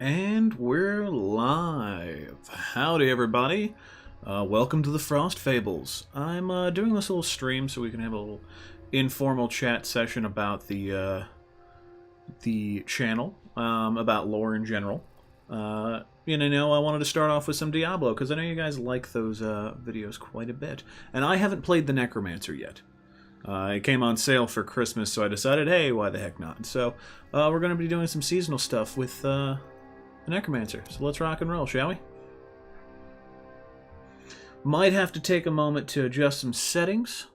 And we're live. Howdy, everybody. Welcome to the Frost Fables. I'm doing this little stream so we can have a little informal chat session about the channel, about lore in general. I wanted to start off with some Diablo, because I know you guys like those videos quite a bit. And I haven't played the Necromancer yet. It came on sale for Christmas, so I decided, hey, why the heck not? So we're going to be doing some seasonal stuff with the Necromancer. So let's rock and roll, shall we? Might have to take a moment to adjust some settings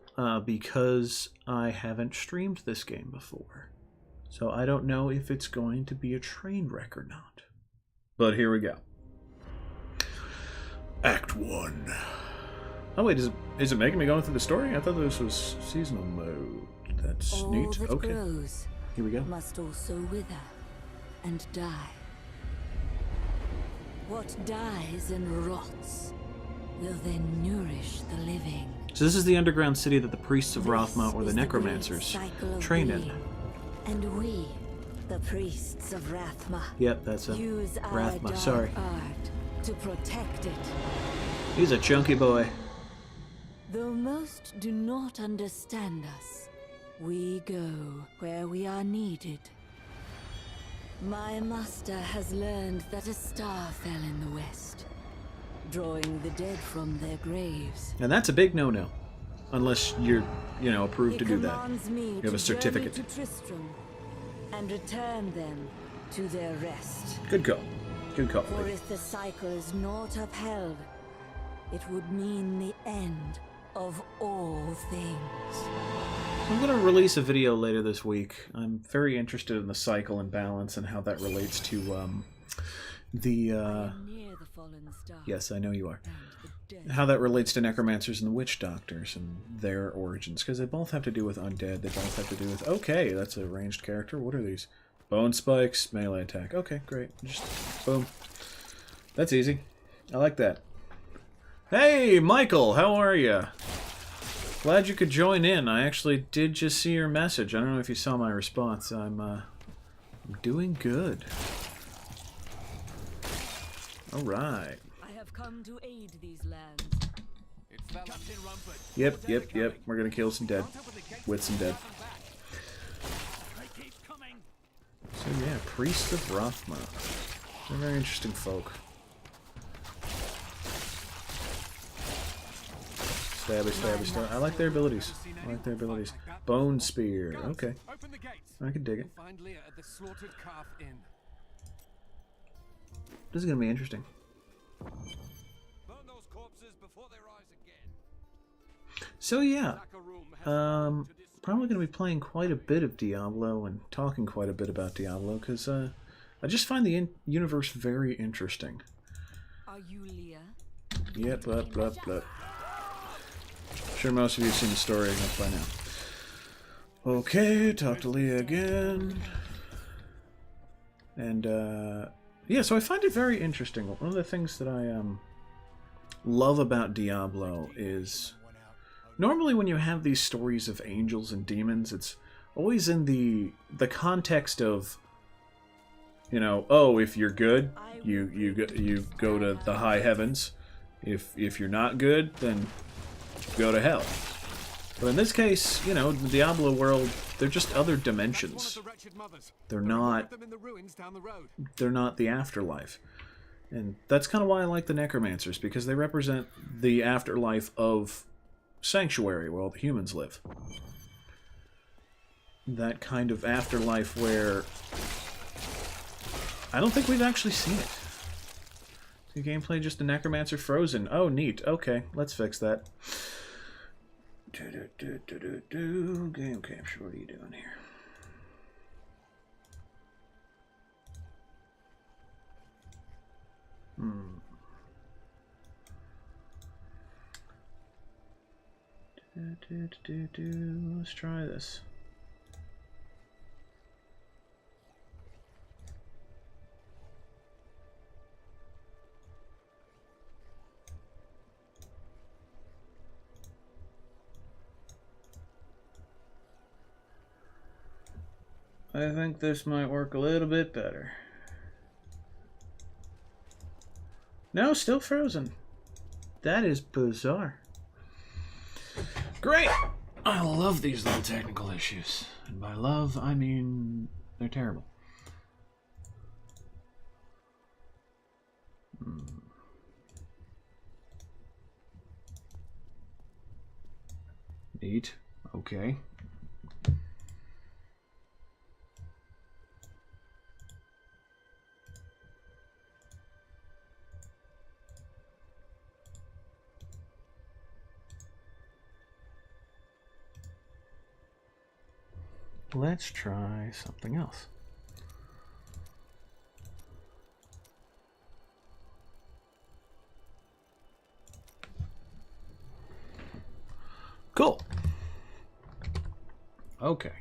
because I haven't streamed this game before. So I don't know if it's going to be a train wreck or not. But here we go. Act 1. Oh wait, is it making me go through the story? I thought this was seasonal mode. That's all neat. that Okay. grows Here we go. must also wither and die. What dies and rots will then nourish the living. So this is the underground city that the priests of This Rothma, or the is great Necromancers, cycle of train in. being. And we, the priests of Rathma, Yep, that's a use our Rathma. dark Sorry. art to protect it. He's a chunky boy. Though most do not understand us, we go where we are needed. My master has learned that a star fell in the west, drawing the dead from their graves. And that's a big no-no. Unless you're, approved He to do that. commands me You have a to journey certificate. to Tristram and return them to their rest. Good call. Good call. For if the cycle is not upheld, it would mean the end of all things. I'm going to release a video later this week. I'm very interested in the cycle and balance and how that relates to the... Near the fallen star. Yes, I know you are. And the dead. How that relates to necromancers and the witch doctors and their origins, because they both have to do with undead. They both have to do with... Okay, that's a ranged character. What are these? Bone spikes, melee attack. Okay, great. Just boom. That's easy. I like that. Hey, Michael, how are you? Glad you could join in. I actually did just see your message. I don't know if you saw my response. I'm doing good. All right. I have come to aid these lands. Yep. We're gonna kill some dead. With some dead. So yeah, priests of Rothma. They're very interesting folk. Stabby. I like their abilities. Bone spear. Okay. I can dig it. This is gonna be interesting. So yeah, probably gonna be playing quite a bit of Diablo and talking quite a bit about Diablo because I just find the universe very interesting. Are you Leah? Yep, blah. Sure most of you have seen the story enough by now. Okay, talk to Leah again. And, yeah, so I find it very interesting. One of the things that I love about Diablo is normally when you have these stories of angels and demons, it's always in the context of, oh, if you're good, you go to the high heavens. If you're not good, then go to hell. But in this case, the Diablo world, they're just other dimensions. They're not the afterlife. And that's kind of why I like the Necromancers, because they represent the afterlife of Sanctuary, where all the humans live. That kind of afterlife where I don't think we've actually seen it. The gameplay just a Necromancer frozen. Oh, neat. Okay, let's fix that. Game capture, what are you doing here? Let's try this. I think this might work a little bit better. No, still frozen. That is bizarre. Great! I love these little technical issues. And by love, I mean they're terrible. Neat. Okay. Let's try something else. Cool. Okay.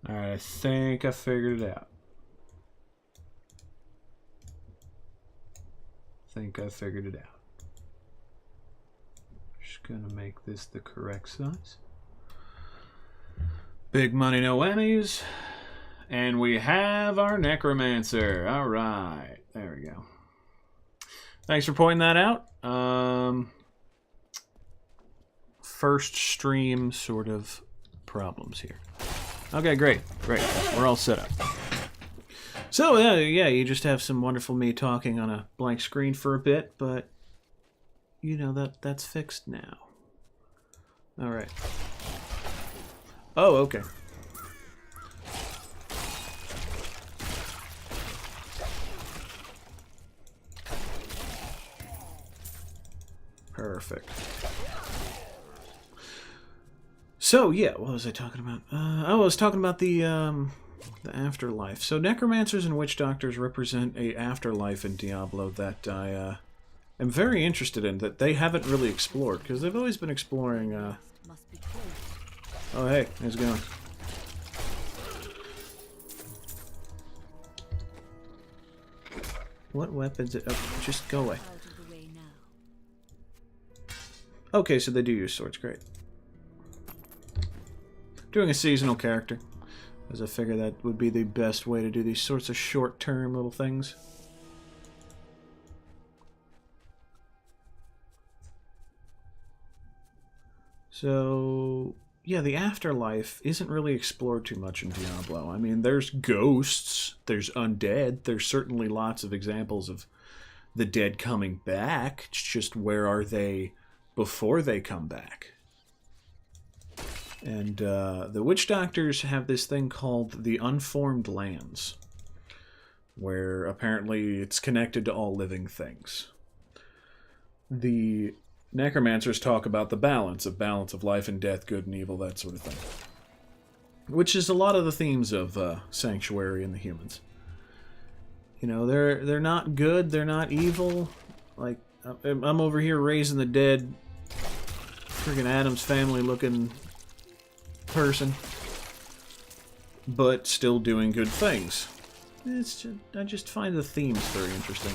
All right, I think I figured it out. Just gonna make this the correct size. Big money, no whammies. And we have our Necromancer. All right, there we go. Thanks for pointing that out. First stream sort of problems here. Okay, great. We're all set up. So, yeah, you just have some wonderful me talking on a blank screen for a bit, but, you know, that's fixed now. All right. Oh, okay. Perfect. So, yeah, what was I talking about? I was talking about the afterlife. So, necromancers and witch doctors represent a afterlife in Diablo that I am very interested in, that they haven't really explored, because they've always been exploring... Oh, hey, how's it going? What weapons? Oh, just go away. Okay, so they do use swords. Great. Doing a seasonal character, as I figure that would be the best way to do these sorts of short-term little things. So, yeah, the afterlife isn't really explored too much in Diablo. I mean, there's ghosts, there's undead, there's certainly lots of examples of the dead coming back. It's just, where are they before they come back? And the witch doctors have this thing called the Unformed Lands, where apparently it's connected to all living things. The necromancers talk about the balance of life and death, good and evil, that sort of thing. Which is a lot of the themes of Sanctuary and the humans. You know, they're not good, they're not evil. Like, I'm over here raising the dead, friggin' Addams Family looking person, but still doing good things. It's just, I just find the themes very interesting.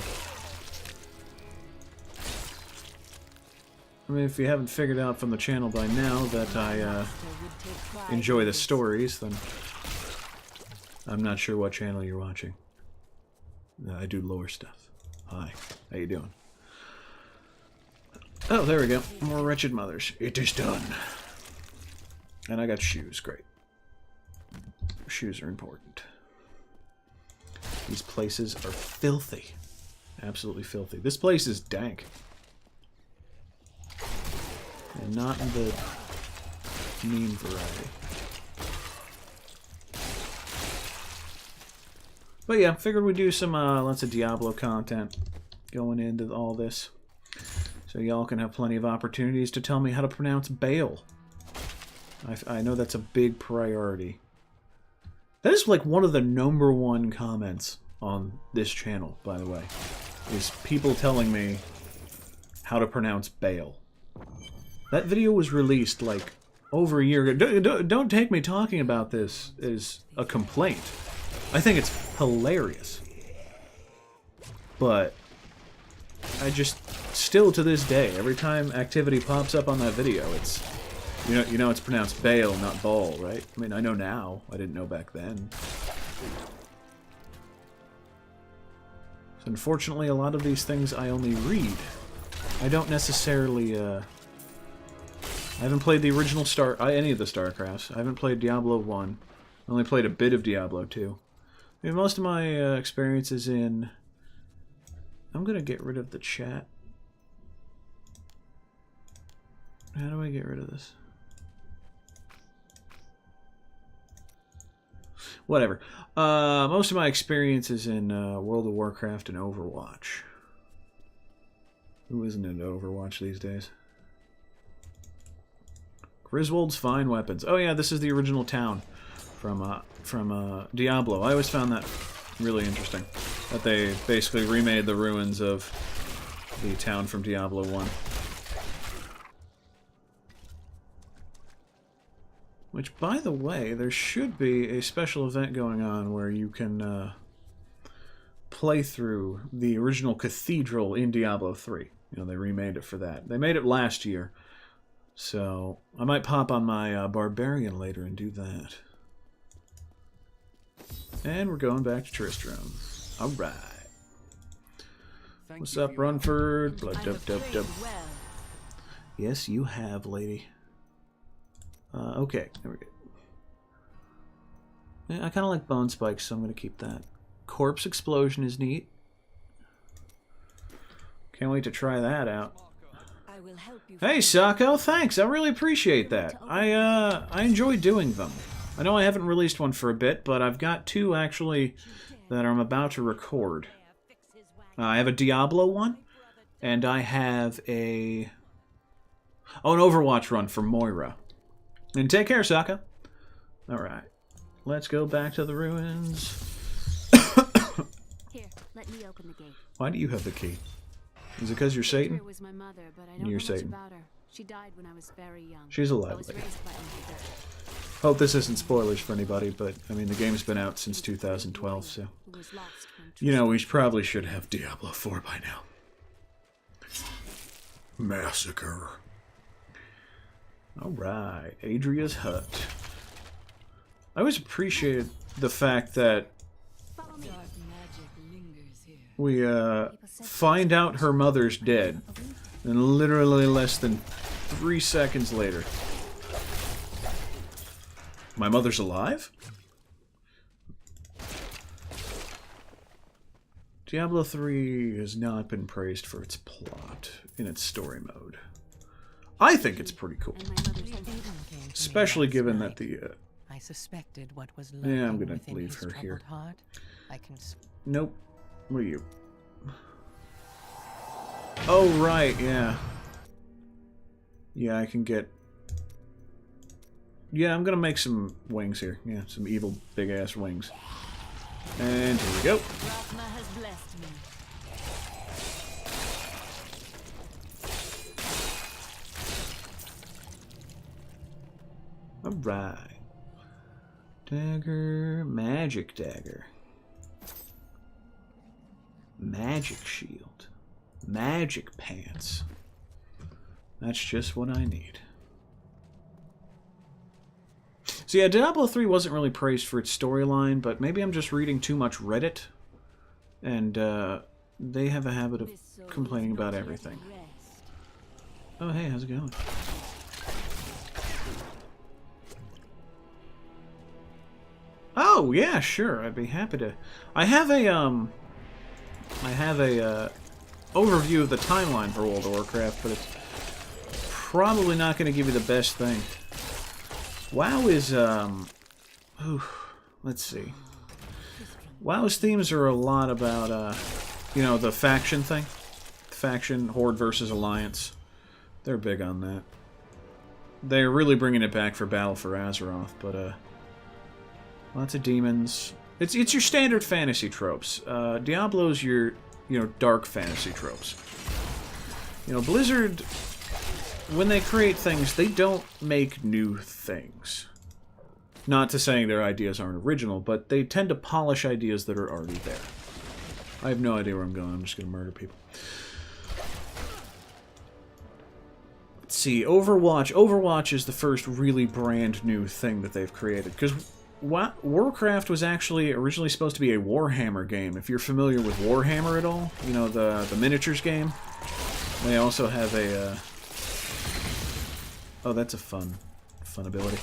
I mean, if you haven't figured out from the channel by now that I enjoy the stories, then I'm not sure what channel you're watching. I do lore stuff. Hi, how you doing? Oh, there we go. More wretched mothers. It is done. And I got shoes. Great. Shoes are important. These places are filthy. Absolutely filthy. This place is dank. And not in the mean variety. But yeah, figured we'd do some lots of Diablo content going into all this. So y'all can have plenty of opportunities to tell me how to pronounce Baal. I know that's a big priority. That is like one of the #1 comments on this channel, by the way, is people telling me how to pronounce Baal. That video was released like over a year ago. Don't take me talking about this as a complaint. I think it's hilarious. But I just still to this day, every time activity pops up on that video, it's... You know it's pronounced Bale, not Ball, right? I mean, I know now. I didn't know back then. So unfortunately, a lot of these things I only read. I don't necessarily, I haven't played the original any of the StarCrafts. I haven't played Diablo 1. I only played a bit of Diablo 2. I mean, most of my experience is in... I'm gonna get rid of the chat. How do I get rid of this? Whatever. Most of my experience is in World of Warcraft and Overwatch. Who isn't into Overwatch these days? Griswold's Fine Weapons. Oh yeah, this is the original town from Diablo. I always found that really interesting. That they basically remade the ruins of the town from Diablo 1. Which, by the way, there should be a special event going on where you can play through the original cathedral in Diablo 3. You know, they remade it for that. They made it last year. So, I might pop on my Barbarian later and do that. And we're going back to Tristram. Alright. What's up, Runford? Blood, dub, dub, dub. Yes, you have, lady. Okay, there we go. Yeah, I kind of like Bone Spikes, so I'm going to keep that. Corpse Explosion is neat. Can't wait to try that out. Hey, Sako, thanks. I really appreciate that. I enjoy doing them. I know I haven't released one for a bit, but I've got two, actually, that I'm about to record. I have a Diablo one, and I have an Overwatch run for Moira. And take care, Saka. Alright. Let's go back to the ruins. Here, let me open the gate. Why do you have the key? Is it because you're Satan? Was my mother, but I don't You're know Satan. much about her. She died when I was very young. She's alive. I was raised by my mother. Hope this isn't spoilers for anybody, but, I mean, the game's been out since 2012, so... You know, we probably should have Diablo 4 by now. Massacre. Alright, Adria's hut. I always appreciated the fact that we find out her mother's dead, and literally less than 3 seconds later. My mother's alive? Diablo 3 has not been praised for its plot in its story mode. I think it's pretty cool. Especially given that the... I suspected what was yeah, I'm gonna leave her here. Nope. What are you? Oh, right, yeah. Yeah, I can get... Yeah, I'm gonna make some wings here. Yeah, some evil big-ass wings. And here we go. Alright. Dagger. Magic dagger. Magic shield. Magic pants. That's just what I need. So yeah, Diablo 3 wasn't really praised for its storyline, but maybe I'm just reading too much Reddit. And they have a habit of complaining about everything. Oh hey, how's it going? Oh, yeah, sure. I'd be happy to. I have a overview of the timeline for World of Warcraft, but it's probably not going to give you the best thing. WoW is, let's see. WoW's themes are a lot about, you know, the faction thing. Faction, Horde versus Alliance. They're big on that. They're really bringing it back for Battle for Azeroth, but, lots of demons. It's your standard fantasy tropes. Diablo's your, you know, dark fantasy tropes. You know, Blizzard, when they create things, they don't make new things. Not to saying their ideas aren't original, but they tend to polish ideas that are already there. I have no idea where I'm going. I'm just going to murder people. let's see, Overwatch. Overwatch is the first really brand new thing that they've created. Because Warcraft was actually originally supposed to be a Warhammer game. If you're familiar with Warhammer at all, you know, the miniatures game. They also have a... oh, that's a fun ability.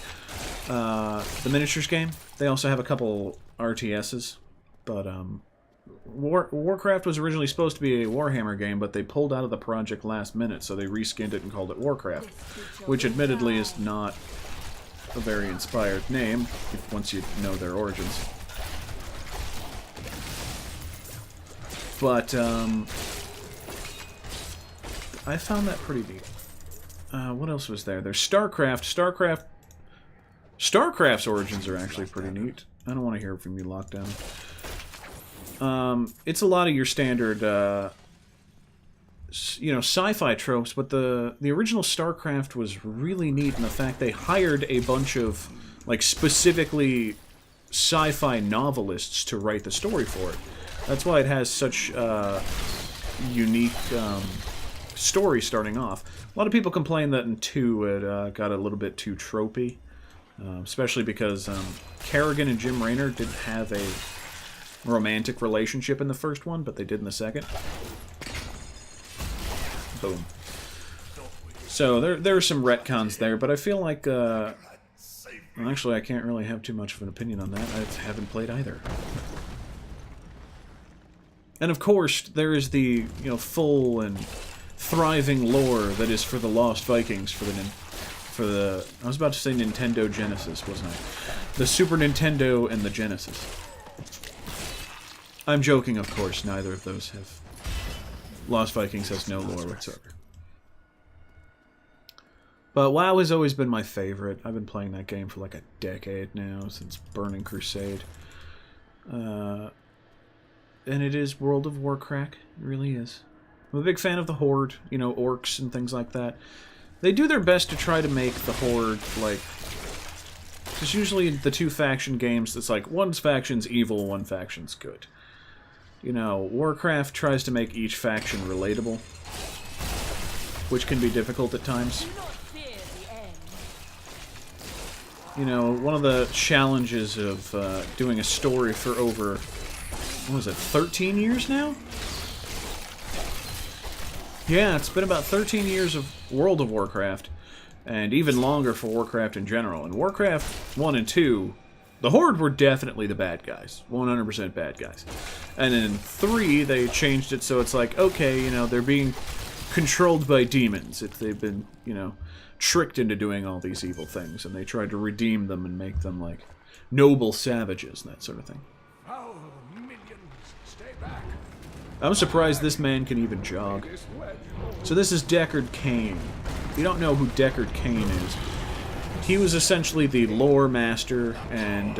The miniatures game. They also have a couple RTSs. But, Warcraft was originally supposed to be a Warhammer game, but they pulled out of the project last minute, so they reskinned it and called it Warcraft. Which admittedly is not a very inspired name, once you know their origins. But, I found that pretty neat. What else was there? There's StarCraft. StarCraft's origins are actually pretty neat. I don't want to hear from you, Lockdown. It's a lot of your standard, you know, sci-fi tropes, but the original StarCraft was really neat in the fact they hired a bunch of, like, specifically sci-fi novelists to write the story for it. That's why it has such unique story starting off. A lot of people complain that in 2 it got a little bit too tropey, especially because Kerrigan and Jim Raynor didn't have a romantic relationship in the first one, but they did in the second. Boom. So there are some retcons there, but I feel like actually I can't really have too much of an opinion on that. I haven't played either. And of course, there is the, you know, full and thriving lore that is for the Lost Vikings for the I was about to say Nintendo Genesis, wasn't I? The Super Nintendo and the Genesis. I'm joking, of course. Neither of those have... Lost Vikings has no lore whatsoever. But WoW has always been my favorite. I've been playing that game for like a decade now, since Burning Crusade. And it is World of Warcraft. It really is. I'm a big fan of the Horde, you know, orcs and things like that. They do their best to try to make the Horde, like... Because usually the 2 faction games, it's like, one faction's evil, one faction's good. You know, Warcraft tries to make each faction relatable, which can be difficult at times. You know, one of the challenges of doing a story for over, what was it, 13 years now? Yeah, it's been about 13 years of World of Warcraft, and even longer for Warcraft in general. In Warcraft 1 and 2, the Horde were definitely the bad guys. 100% bad guys. And in 3, they changed it so it's like, okay, you know, they're being controlled by demons. They've been, you know, tricked into doing all these evil things, and they tried to redeem them and make them, like, noble savages and that sort of thing. Oh, minions, stay back. I'm surprised this man can even jog. So this is Deckard Cain. If you don't know who Deckard Cain is, he was essentially the lore master, and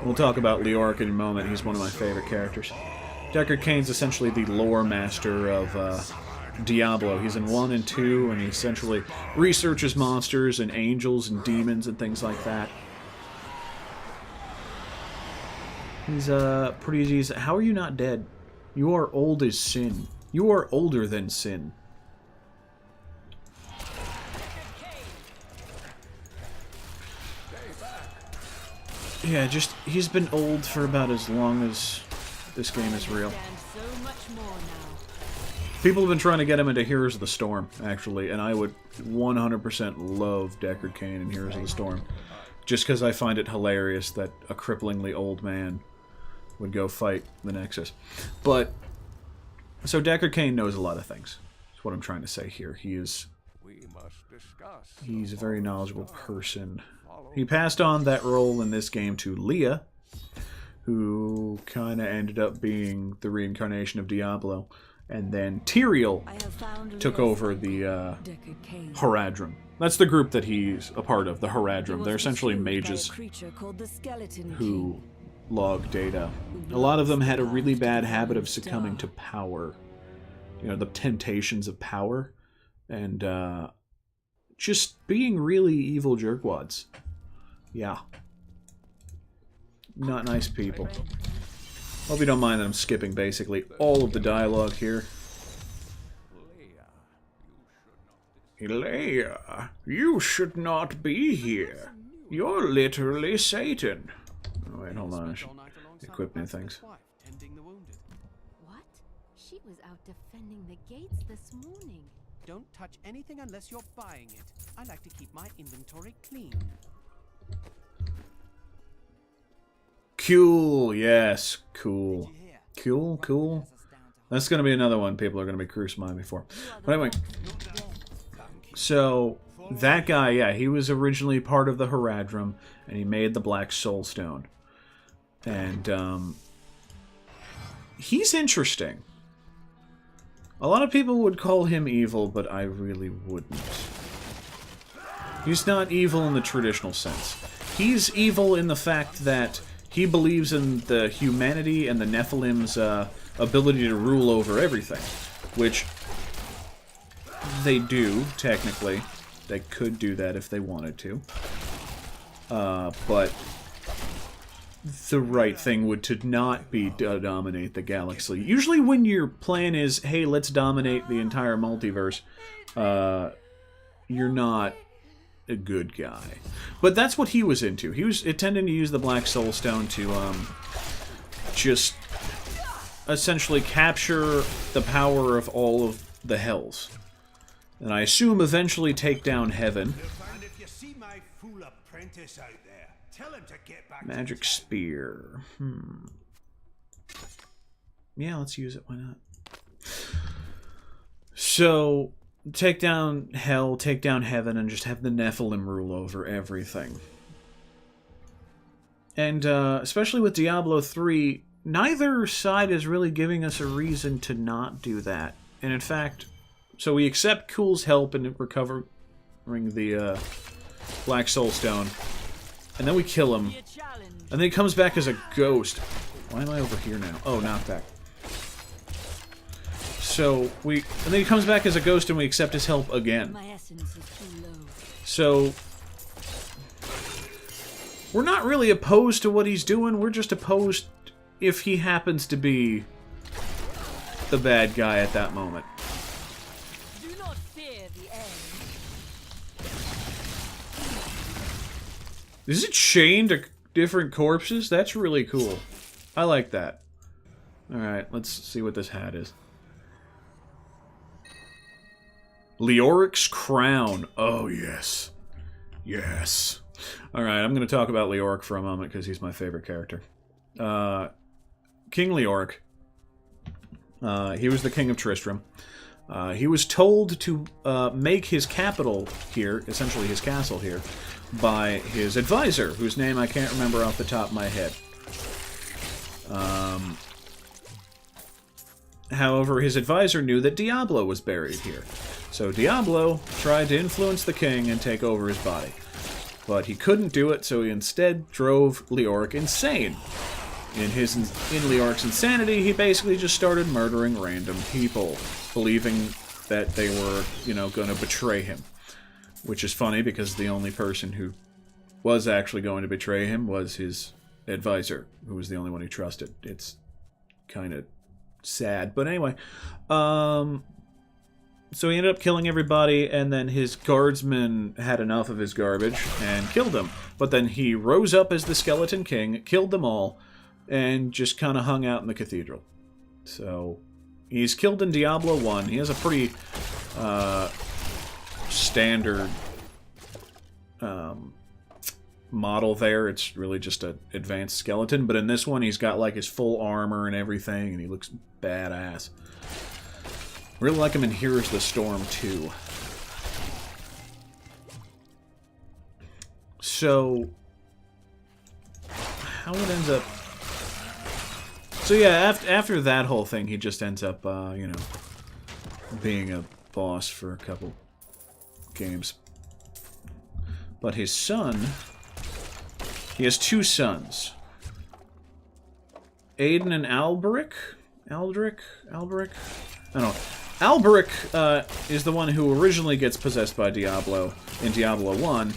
we'll talk about Leoric in a moment. He's one of my favorite characters. Deckard Cain's essentially the lore master of Diablo. He's in 1 and 2, and he essentially researches monsters and angels and demons and things like that. He's pretty decent. How are you not dead? You are old as sin. You are older than sin. Yeah, just, he's been old for about as long as this game is real. People have been trying to get him into Heroes of the Storm, actually, and I would 100% love Deckard Cain in Heroes of the Storm. Just because I find it hilarious that a cripplingly old man would go fight the Nexus. But, so Deckard Cain knows a lot of things. That's what I'm trying to say here. He's a very knowledgeable person. He passed on that role in this game to Leah, who kind of ended up being the reincarnation of Diablo. And then Tyrael took over the Haradrim. That's the group that he's a part of, the Haradrim. They're essentially mages who log data. A lot of them had a really bad habit of succumbing to power. You know, the temptations of power. And just being really evil jerkwads. Yeah. Not nice people. Hope you don't mind that I'm skipping basically all of the dialogue here. Leia, you should not be here. You're literally Satan. Oh, wait, hold on. I should equip new things. What? She was out defending the gates this morning. Don't touch anything unless you're buying it. I like to keep my inventory clean. Cool, yes, cool. Cool. That's going to be another one people are going to be crucifying me for. But anyway, so that guy, yeah, he was originally part of the Haradrim, and he made the Black Soul Stone. And he's interesting. A lot of people would call him evil, but I really wouldn't. He's not evil in the traditional sense. He's evil in the fact that he believes in the humanity and the Nephilim's ability to rule over everything. Which they do, technically. They could do that if they wanted to. But the right thing would to not be to dominate the galaxy. Usually when your plan is, hey, let's dominate the entire multiverse, you're not a good guy. But that's what he was into. He was intending to use the Black Soul Stone to just essentially capture the power of all of the hells. And I assume eventually take down heaven. And if you see my fool apprentice out there, tell him to get back Magic Spear. Yeah, let's use it. Why not? So, take down hell, take down heaven, and just have the Nephilim rule over everything. And especially with Diablo 3, neither side is really giving us a reason to not do that. And in fact, so we accept Cool's help in recovering the Black Soul Stone. And then we kill him. And then he comes back as a ghost. Why am I over here now? Oh, knockback. So, and then he comes back as a ghost and we accept his help again. My essence is too low. So, we're not really opposed to what he's doing, we're just opposed if he happens to be the bad guy at that moment. Do not fear the end. Is it chained to different corpses? That's really cool. I like that. Alright, let's see what this hat is. Leoric's crown. Oh, yes. Yes. Alright, I'm going to talk about Leoric for a moment because he's my favorite character. King Leoric. He was the king of Tristram. He was told to make his capital here, essentially his castle here, by his advisor, whose name I can't remember off the top of my head. However, his advisor knew that Diablo was buried here. So Diablo tried to influence the king and take over his body. But he couldn't do it, so he instead drove Leoric insane. In Leoric's insanity, he basically just started murdering random people, believing that they were, going to betray him. Which is funny, because the only person who was actually going to betray him was his advisor, who was the only one he trusted. It's kind of sad. But anyway, so he ended up killing everybody, and then his guardsmen had enough of his garbage and killed him. But then he rose up as the Skeleton King, killed them all, and just kind of hung out in the cathedral. So, he's killed in Diablo 1. He has a pretty standard model there. It's really just an advanced skeleton. But in this one, he's got like his full armor and everything, and he looks badass. Really like him in Here's the Storm 2. So, how it ends up... So yeah, after that whole thing, he just ends up, being a boss for a couple games. But his son... He has two sons. Aiden and Alberic? Alberic? I don't know. Alberic is the one who originally gets possessed by Diablo in Diablo 1,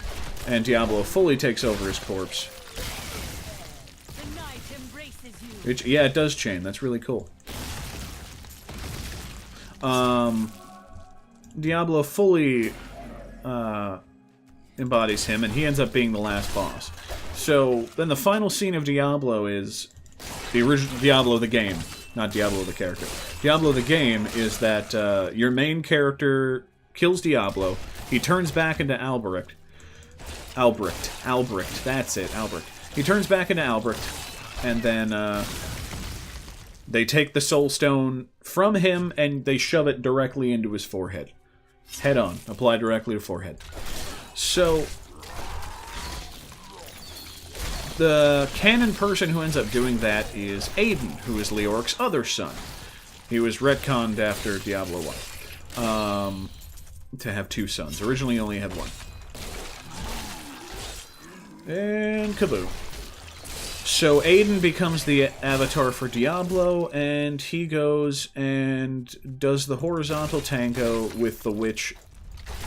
and Diablo fully takes over his corpse. The night embraces you. Which, yeah, it does chain. That's really cool. Diablo fully embodies him, and he ends up being the last boss. So then the final scene of Diablo is the original Diablo the game, not Diablo the character. Diablo the game is that your main character kills Diablo, he turns back into Albrecht, that's it, Albrecht. He turns back into Albrecht, and then they take the Soul Stone from him and they shove it directly into his forehead. Head on, apply directly to forehead. So, the canon person who ends up doing that is Aiden, who is Leoric's other son. He was retconned after Diablo 1 to have 2 sons. Originally, he only had 1. And kaboo. So Aiden becomes the avatar for Diablo, and he goes and does the horizontal tango with the witch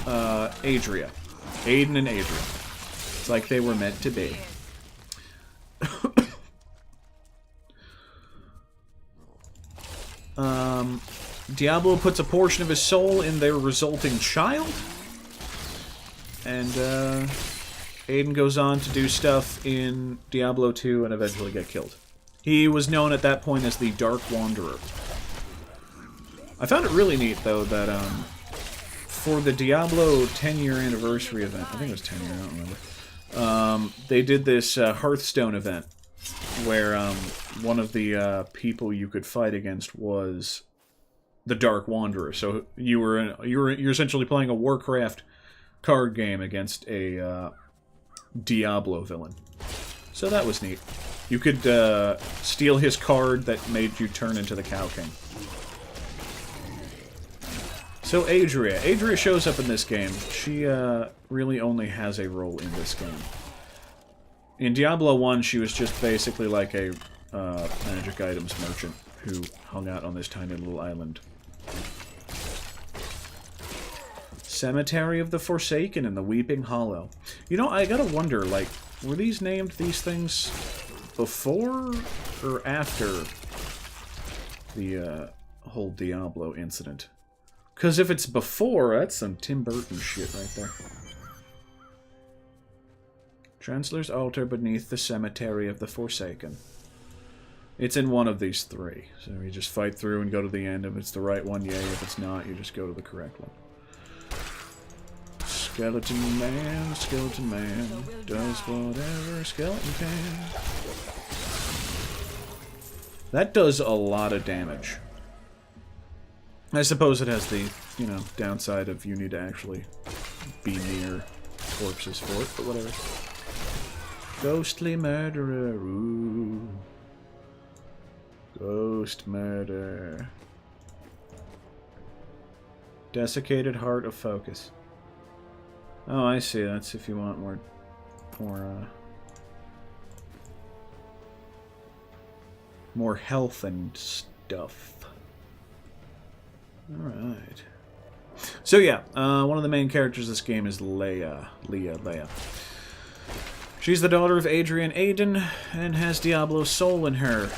Adria. Aiden and Adria. It's like they were meant to be. Diablo puts a portion of his soul in their resulting child, and Aiden goes on to do stuff in Diablo 2 and eventually get killed. He was known at that point as the Dark Wanderer. I found it really neat, though, that for the Diablo 10-year anniversary event, I think it was 10 year, I don't remember, they did this Hearthstone event where one of the people you could fight against was the Dark Wanderer. So you're essentially playing a Warcraft card game against a Diablo villain. So that was neat. You could steal his card that made you turn into the Cow King. So Adria shows up in this game. She really only has a role in this game. In Diablo 1, she was just basically like a magic items merchant who hung out on this tiny little island. Cemetery of the Forsaken and the Weeping Hollow. You know, I gotta wonder, like, were these named these things before or after the whole Diablo incident? Because if it's before, that's some Tim Burton shit right there. Chancellor's Altar beneath the Cemetery of the Forsaken. It's in one of these 3. So you just fight through and go to the end. If it's the right one, yay. If it's not, you just go to the correct one. Skeleton Man does whatever a skeleton can. That does a lot of damage. I suppose it has the, you know, downside of you need to actually be near corpses for it, but whatever. Ghostly Murderer, ooh. Ghost Murder. Desiccated Heart of Focus. Oh, I see. That's if you want more health and stuff. Alright. So yeah, one of the main characters of this game is Leia. She's the daughter of Adria and Aiden, and has Diablo's soul in her.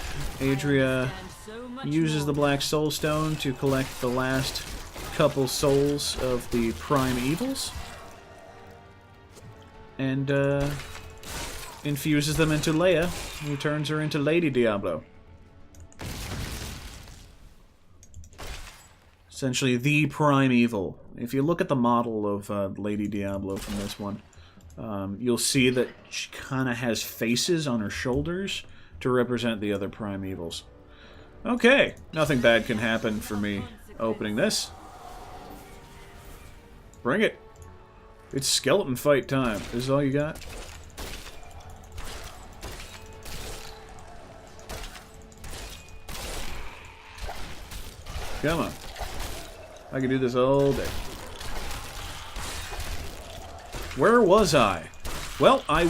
Adria uses the Black Soul Stone to collect the last couple souls of the Prime Evils, and infuses them into Leia, who turns her into Lady Diablo. Essentially, the Prime Evil. If you look at the model of Lady Diablo from this one, you'll see that she kind of has faces on her shoulders to represent the other Prime Evils. Okay, nothing bad can happen for me opening this. Bring it. It's skeleton fight time. This is all you got? Come on. I can do this all day. Where was I? Well, I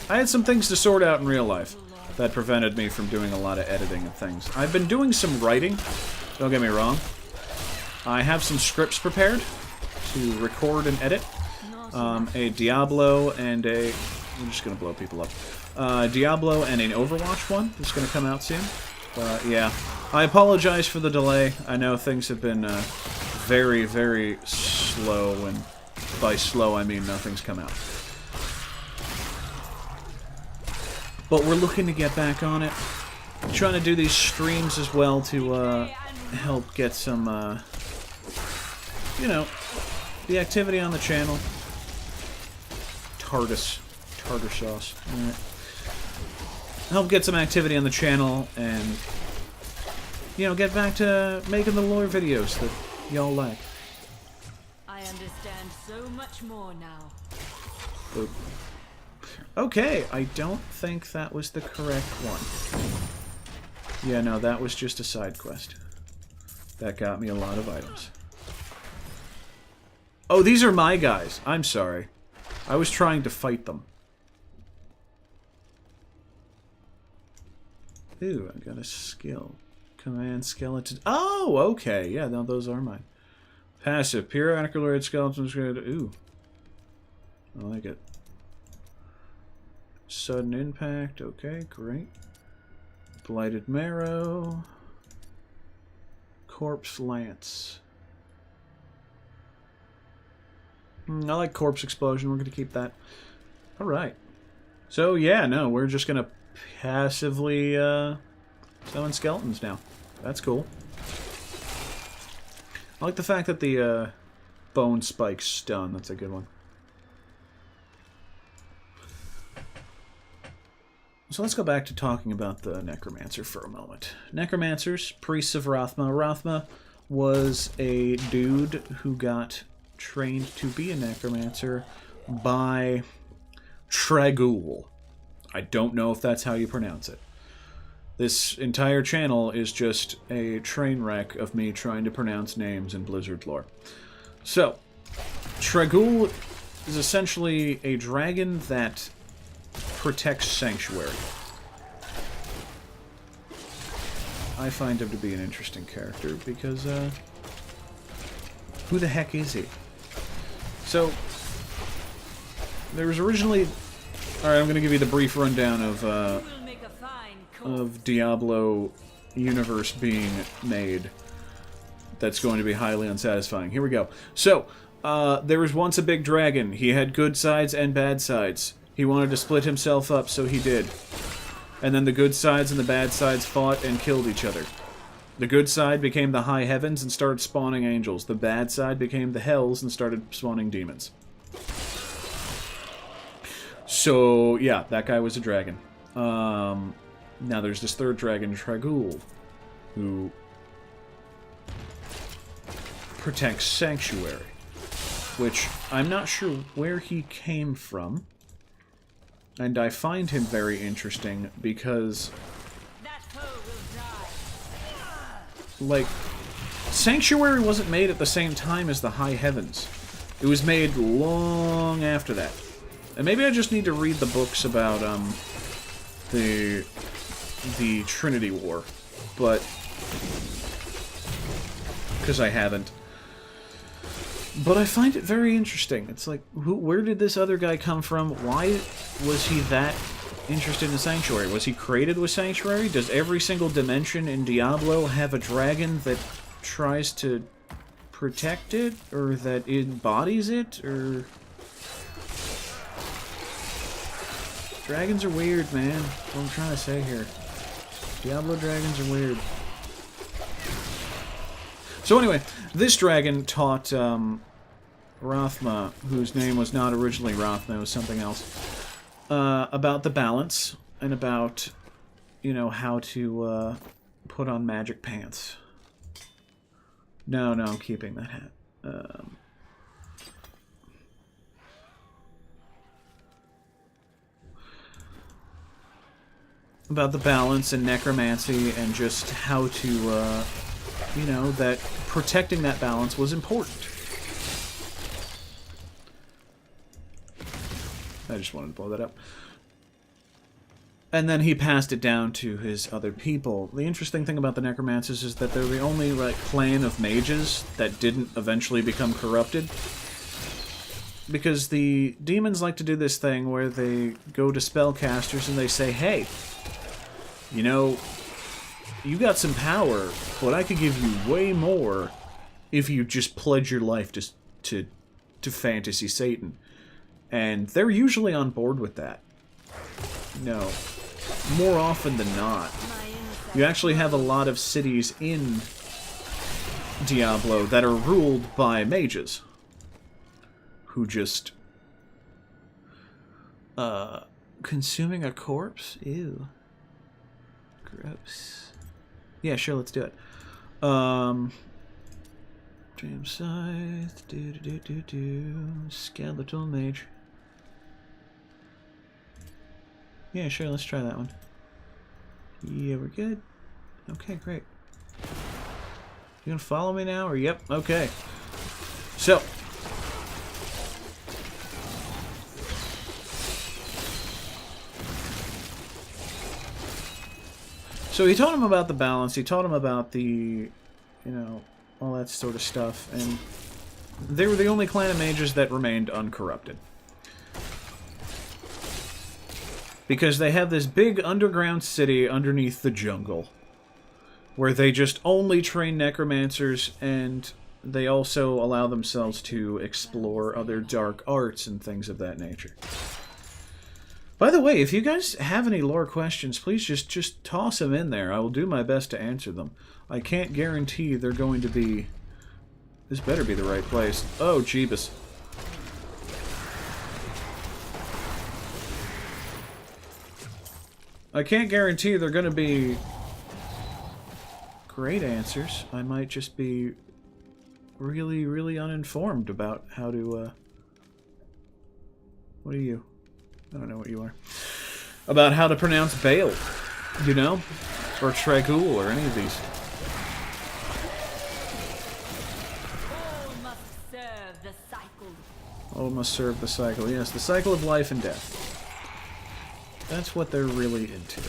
had some things to sort out in real life that prevented me from doing a lot of editing and things. I've been doing some writing, don't get me wrong. I have some scripts prepared to record and edit. A Diablo and a... I'm just going to blow people up. Diablo and an Overwatch one that's going to come out soon. Yeah. I apologize for the delay. I know things have been very, very slow, and by slow I mean nothing's come out. But we're looking to get back on it. Trying to do these streams as well to help get some, you know, the activity on the channel. Tartar sauce. Alright. Help get some activity on the channel and, you know, get back to making the lore videos that y'all like. I understand so much more now. Oop. Okay, I don't think that was the correct one. Yeah, no, that was just a side quest. That got me a lot of items. Oh, these are my guys. I'm sorry. I was trying to fight them. Ooh, I got a skill. Command skeleton. Oh, okay. Yeah, no, those are mine. Passive. Periodic alerted skeletons. Ooh. I like it. Sudden impact. Okay, great. Blighted marrow. Corpse lance. I like corpse explosion. We're going to keep that. Alright. So, yeah, no, we're just going to passively summon skeletons now. That's cool. I like the fact that the bone spikes stun. That's a good one. So let's go back to talking about the Necromancer for a moment. Necromancers, priests of Rathma. Rathma was a dude who got trained to be a Necromancer by Trag'Oul. I don't know if that's how you pronounce it. This entire channel is just a train wreck of me trying to pronounce names in Blizzard lore. So, Trag'Oul is essentially a dragon that protects Sanctuary. I find him to be an interesting character because, who the heck is he? So, there was originally... Alright, I'm going to give you the brief rundown of Diablo universe being made. That's going to be highly unsatisfying. Here we go. So, there was once a big dragon. He had good sides and bad sides. He wanted to split himself up, so he did. And then the good sides and the bad sides fought and killed each other. The good side became the high heavens and started spawning angels. The bad side became the hells and started spawning demons. So, yeah, that guy was a dragon. Now there's this third dragon, Trag'Oul, who protects Sanctuary, which I'm not sure where he came from. And I find him very interesting because, like, Sanctuary wasn't made at the same time as the High Heavens. It was made long after that. And maybe I just need to read the books about, the Trinity War. But, because I haven't. But I find it very interesting. It's like, where did this other guy come from? Why was he that interested in Sanctuary? Was he created with Sanctuary? Does every single dimension in Diablo have a dragon that tries to protect it? Or that embodies it? Or... Dragons are weird, man. That's what I'm trying to say here. Diablo dragons are weird. So anyway, this dragon taught Rathma, whose name was not originally Rathma, it was something else, about the balance and about, you know, how to put on magic pants. No, I'm keeping that hat. About the balance and necromancy and just how to, you know, that protecting that balance was important. I just wanted to blow that up. And then he passed it down to his other people. The interesting thing about the Necromancers is that they're the only, like, clan of mages that didn't eventually become corrupted. Because the demons like to do this thing where they go to spellcasters and they say, hey, you know, you got some power, but I could give you way more if you just pledge your life to to fantasy Satan. And they're usually on board with that. No. More often than not. You actually have a lot of cities in Diablo that are ruled by mages. Who just... consuming a corpse? Ew. Gross. Yeah, sure, let's do it. Dream Scythe, Skeletal Mage. Yeah, sure, let's try that one. Yeah, we're good. Okay, great. You gonna follow me now, or yep, okay. So. So he taught him about the balance, he taught him about the, you know, all that sort of stuff, and they were the only clan of mages that remained uncorrupted. Because they have this big underground city underneath the jungle, where they just only train necromancers, and they also allow themselves to explore other dark arts and things of that nature. By the way, if you guys have any lore questions, please just toss them in there. I will do my best to answer them. I can't guarantee they're going to be... This better be the right place. Oh, Jeebus. I can't guarantee they're going to be great answers. I might just be really, really uninformed about how to, What are you? I don't know what you are. About how to pronounce Baal, you know? Or Tragul, or any of these. All must serve the cycle. All must serve the cycle. Yes, the cycle of life and death. That's what they're really into.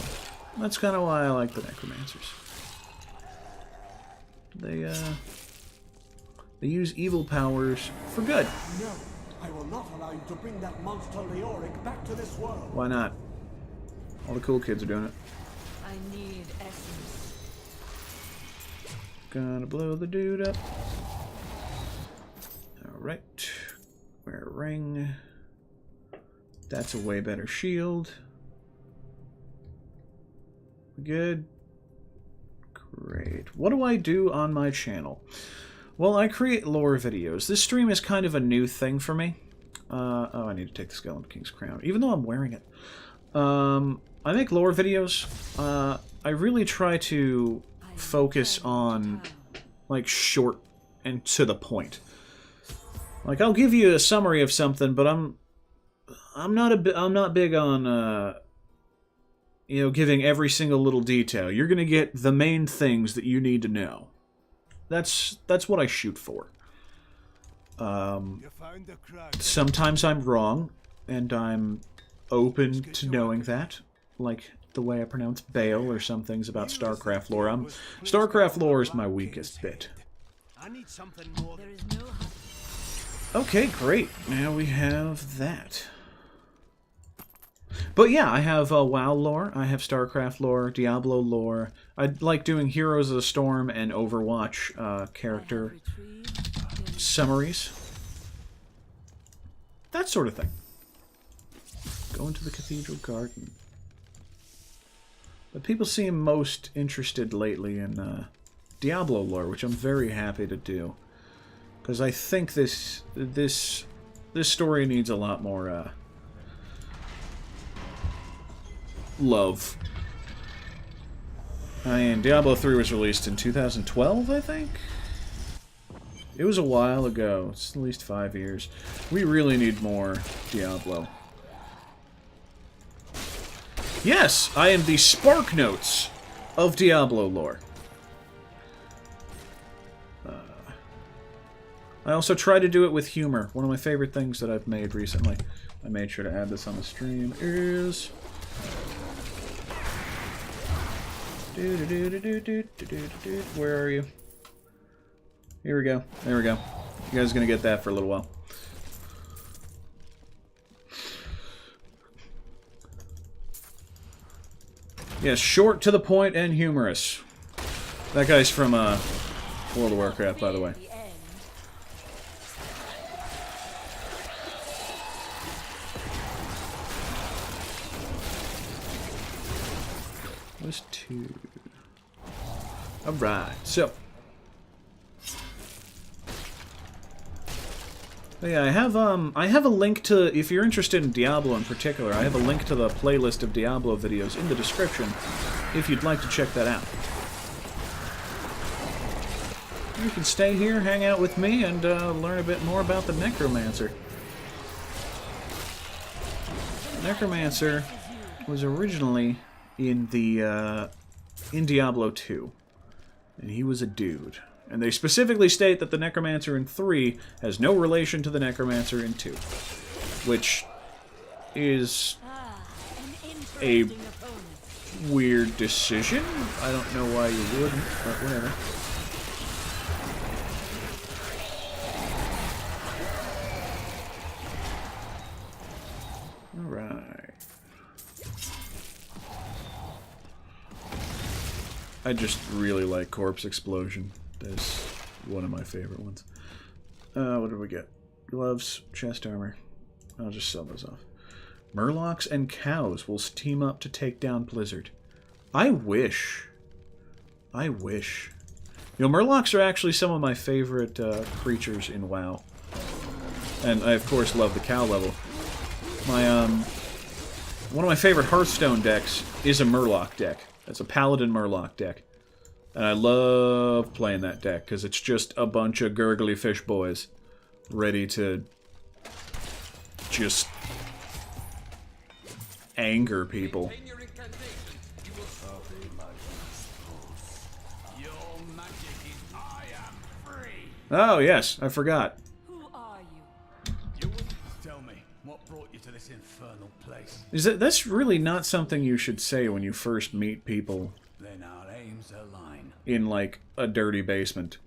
That's kind of why I like the Necromancers. They use evil powers for good. No, I will not allow you to bring that monster Leoric back to this world. Why not? All the cool kids are doing it. I need essence. Gonna blow the dude up. Alright. Wear a ring. That's a way better shield. Good. Great. What do I do on my channel? Well, I create lore videos. This stream is kind of a new thing for me. Oh, I need to take the Skeleton King's crown, even though I'm wearing it. I make lore videos. I really try to focus on, like, short and to the point. Like, I'll give you a summary of something, but I'm not big on you know, giving every single little detail. You're going to get the main things that you need to know. That's what I shoot for. Sometimes I'm wrong, and I'm open to knowing that. Like the way I pronounce Baal or some things about StarCraft lore. StarCraft lore is my weakest bit. Okay, great. Now we have that. But yeah, I have WoW lore, I have StarCraft lore, Diablo lore. I like doing Heroes of the Storm and Overwatch character summaries. That sort of thing. Go into the Cathedral Garden. But people seem most interested lately in Diablo lore, which I'm very happy to do. Because I think this story needs a lot more love. And Diablo 3 was released in 2012, I think? It was a while ago. It's at least 5 years. We really need more Diablo. Yes, I am the Spark Notes of Diablo lore. I also try to do it with humor. One of my favorite things that I've made recently, I made sure to add this on the stream, is... Where are you? Here we go. There we go. You guys are gonna get that for a little while. Yeah, short, to the point, and humorous. That guy's from World of Warcraft, by the way. was 2. Alright, so. Yeah, I have a link to, if you're interested in Diablo in particular, I have a link to the playlist of Diablo videos in the description if you'd like to check that out. You can stay here, hang out with me, and learn a bit more about the Necromancer. Necromancer was originally in the in Diablo 2, and he was a dude. And they specifically state that the Necromancer in 3 has no relation to the Necromancer in 2, which is a weird decision. I don't know why you wouldn't, but whatever. Alright. I just really like Corpse Explosion. That's one of my favorite ones. What did we get? Gloves, chest armor. I'll just sell those off. Murlocs and cows will team up to take down Blizzard. I wish. I wish. You know, Murlocs are actually some of my favorite creatures in WoW. And I, of course, love the cow level. My, one of my favorite Hearthstone decks is a Murloc deck. It's a Paladin Murloc deck. And I love playing that deck, because it's just a bunch of gurgly fish boys ready to just anger people. Oh, yes, I forgot. Who are you? You wouldn't tell me what brought you to this infernal place. That's really not something you should say when you first meet people. Then our aims align. In, like, a dirty basement.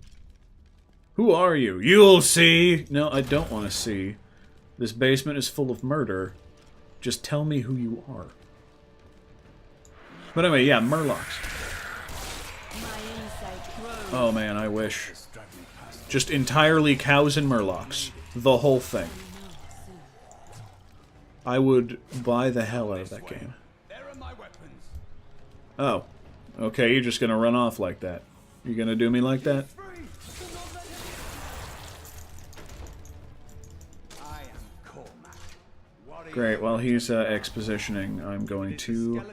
Who are you? You'll see! No, I don't want to see. This basement is full of murder. Just tell me who you are. But anyway, yeah, Murlocs. Oh man, I wish. Just entirely cows and Murlocs. The whole thing. I would buy the hell out of that game. Oh. Okay, you're just gonna run off like that. You gonna do me like that? Great, while he's expositioning, I'm going to...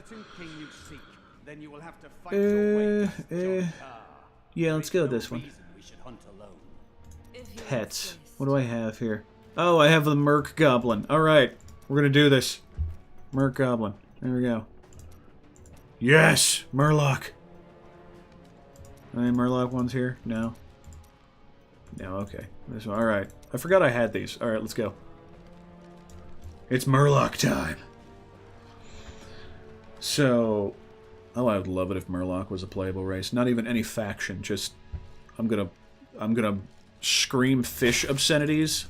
Yeah, let's go with this one. Pets. What do I have here? Oh, I have the Merc Goblin. Alright, we're gonna do this. Merc Goblin. There we go. Yes! Murloc! Any Murloc ones here? No? No, okay. This one. Alright. I forgot I had these. Alright, let's go. It's Murloc time! So... Oh, I would love it if Murloc was a playable race. Not even any faction, just... I'm gonna scream fish obscenities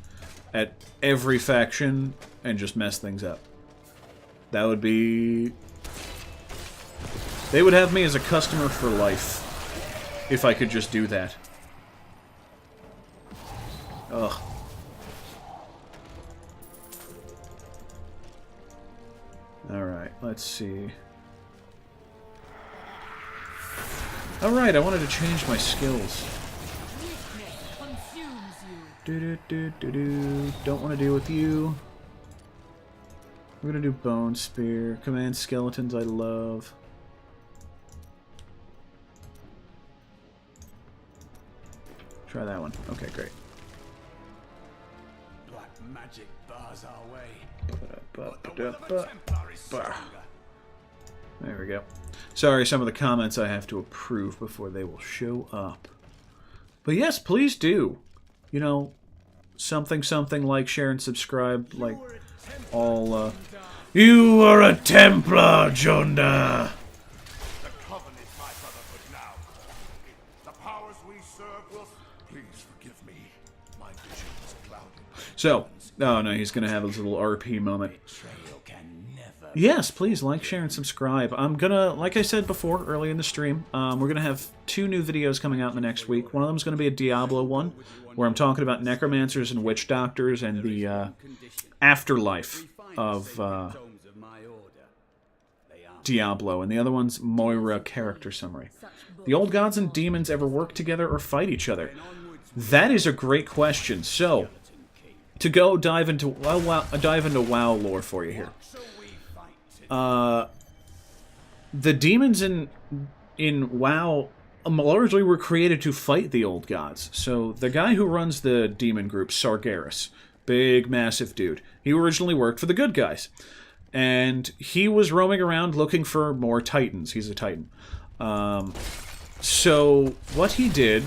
at every faction and just mess things up. That would be... They would have me as a customer for life if I could just do that. Ugh. Alright, let's see. Alright, I wanted to change my skills. Don't want to deal with you. We're gonna do Bone Spear. Command Skeletons I love. Try that one. Okay, great. Black magic bars our way. There we go. Sorry, some of the comments I have to approve before they will show up. But yes, please do. You know, something, like, share, and subscribe, like, all, You are a Templar, Jonda! The Coven is my brotherhood now. The powers we serve will... Please forgive me. My vision is clouded. So, oh no, he's gonna have his little RP moment. Yes, please like, share, and subscribe. I'm gonna, like I said before, early in the stream, we're gonna have 2 new videos coming out in the next week. One of them is gonna be a Diablo one, where I'm talking about necromancers and witch doctors and the afterlife of Diablo, and the other one's Moira character summary. The old gods and demons ever work together or fight each other? That is a great question. So, to go dive into WoW lore for you here. The demons in WoW largely were created to fight the old gods. So the guy who runs the demon group, Sargeras, big, massive dude, he originally worked for the good guys. And he was roaming around looking for more titans. He's a titan. So what he did,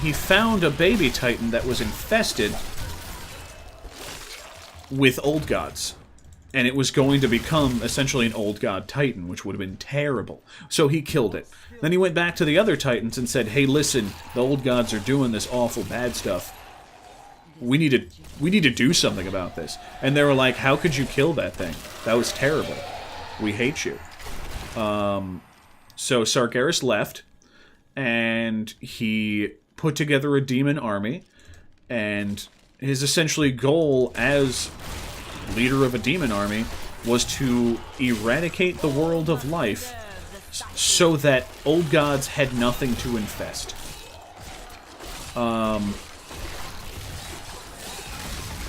he found a baby titan that was infested with old gods. And it was going to become essentially an old god titan, which would have been terrible. So he killed it. Then he went back to the other titans and said, hey, listen, the old gods are doing this awful bad stuff. We need to do something about this. And they were like, how could you kill that thing? That was terrible. We hate you. So Sargeras left, and he put together a demon army, and his essentially goal as leader of a demon army was to eradicate the world of life so that old gods had nothing to infest.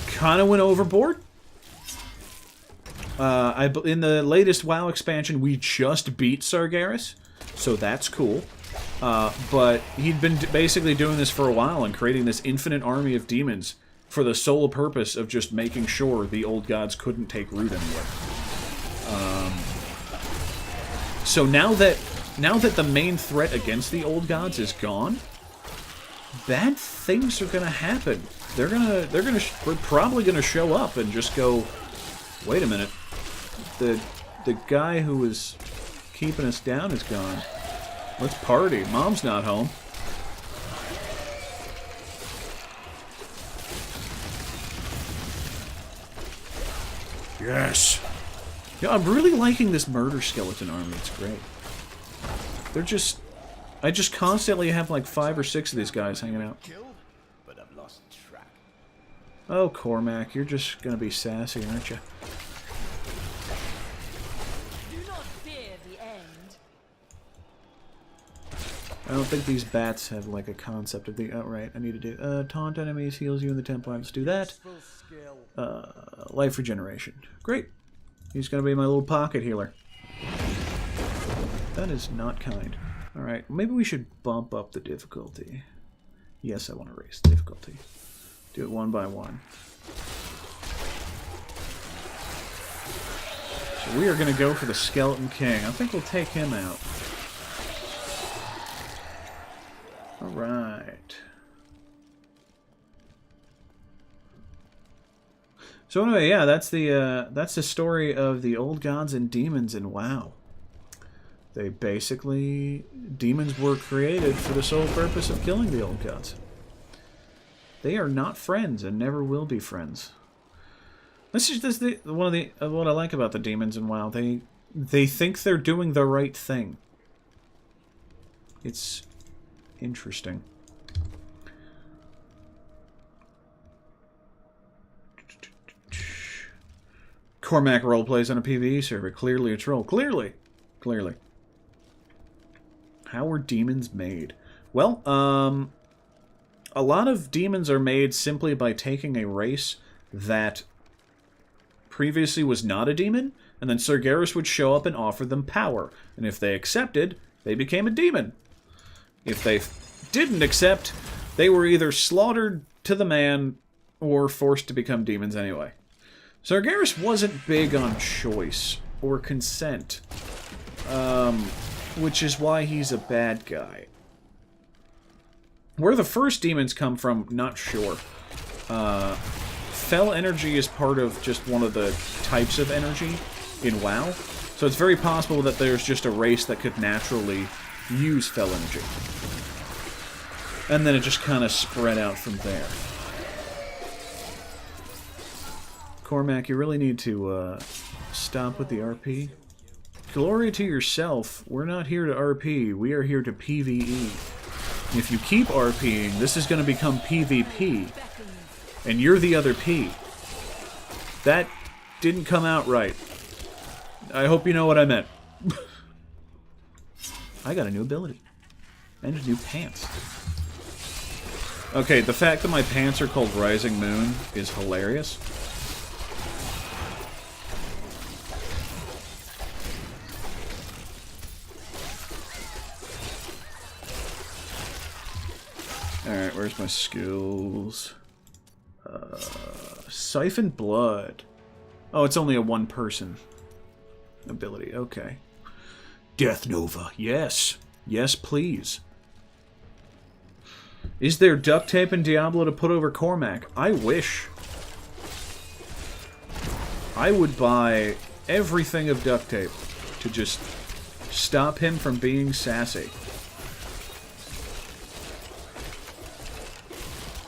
Kinda went overboard. In the latest WoW expansion, we just beat Sargeras, so that's cool. But he'd been basically doing this for a while and creating this infinite army of demons for the sole purpose of just making sure the old gods couldn't take root anywhere. So now that the main threat against the old gods is gone, bad things are gonna happen. We're probably gonna show up and just go, wait a minute, the guy who was keeping us down is gone. Let's party. Mom's not home. Yes! Yeah, I'm really liking this murder skeleton army. It's great. They're just... I just constantly have like 5 or 6 of these guys hanging out. Oh, Cormac, you're just gonna be sassy, aren't you? Do not fear the end. I don't think these bats have like a concept of the... Oh, right, I need to do... taunt enemies, heals you in the temple. Let's do that. Life regeneration. Great. He's gonna be my little pocket healer. That is not kind. Alright, maybe we should bump up the difficulty. Yes, I want to raise the difficulty. Do it one by one. So we are going to go for the Skeleton King. I think we'll take him out. Alright. So anyway, yeah, that's the story of the old gods and demons in WoW. They basically... Demons were created for the sole purpose of killing the old gods. They are not friends and never will be friends. This is one of what I like about the demons in WoW. They think they're doing the right thing. It's interesting. Cormac roleplays on a PvE server. Clearly a troll. Clearly. How were demons made? Well, a lot of demons are made simply by taking a race that previously was not a demon, and then Sargeras would show up and offer them power. And if they accepted, they became a demon. If they didn't accept, they were either slaughtered to the man or forced to become demons anyway. Sargeras wasn't big on choice or consent, which is why he's a bad guy. Where the first demons come from, not sure. Fel energy is part of just one of the types of energy in WoW, so it's very possible that there's just a race that could naturally use Fel energy. And then it just kind of spread out from there. Cormac, you really need to stop with the RP. Glory to yourself, we're not here to RP, we are here to PvE. If you keep RPing, this is going to become PvP. And you're the other P. That didn't come out right. I hope you know what I meant. I got a new ability. And new pants. Okay, the fact that my pants are called Rising Moon is hilarious. Alright, where's my skills? Siphon Blood. Oh, it's only a one-person ability. Okay. Death Nova. Yes. Yes, please. Is there duct tape in Diablo to put over Cormac? I wish. I would buy everything of duct tape to just stop him from being sassy.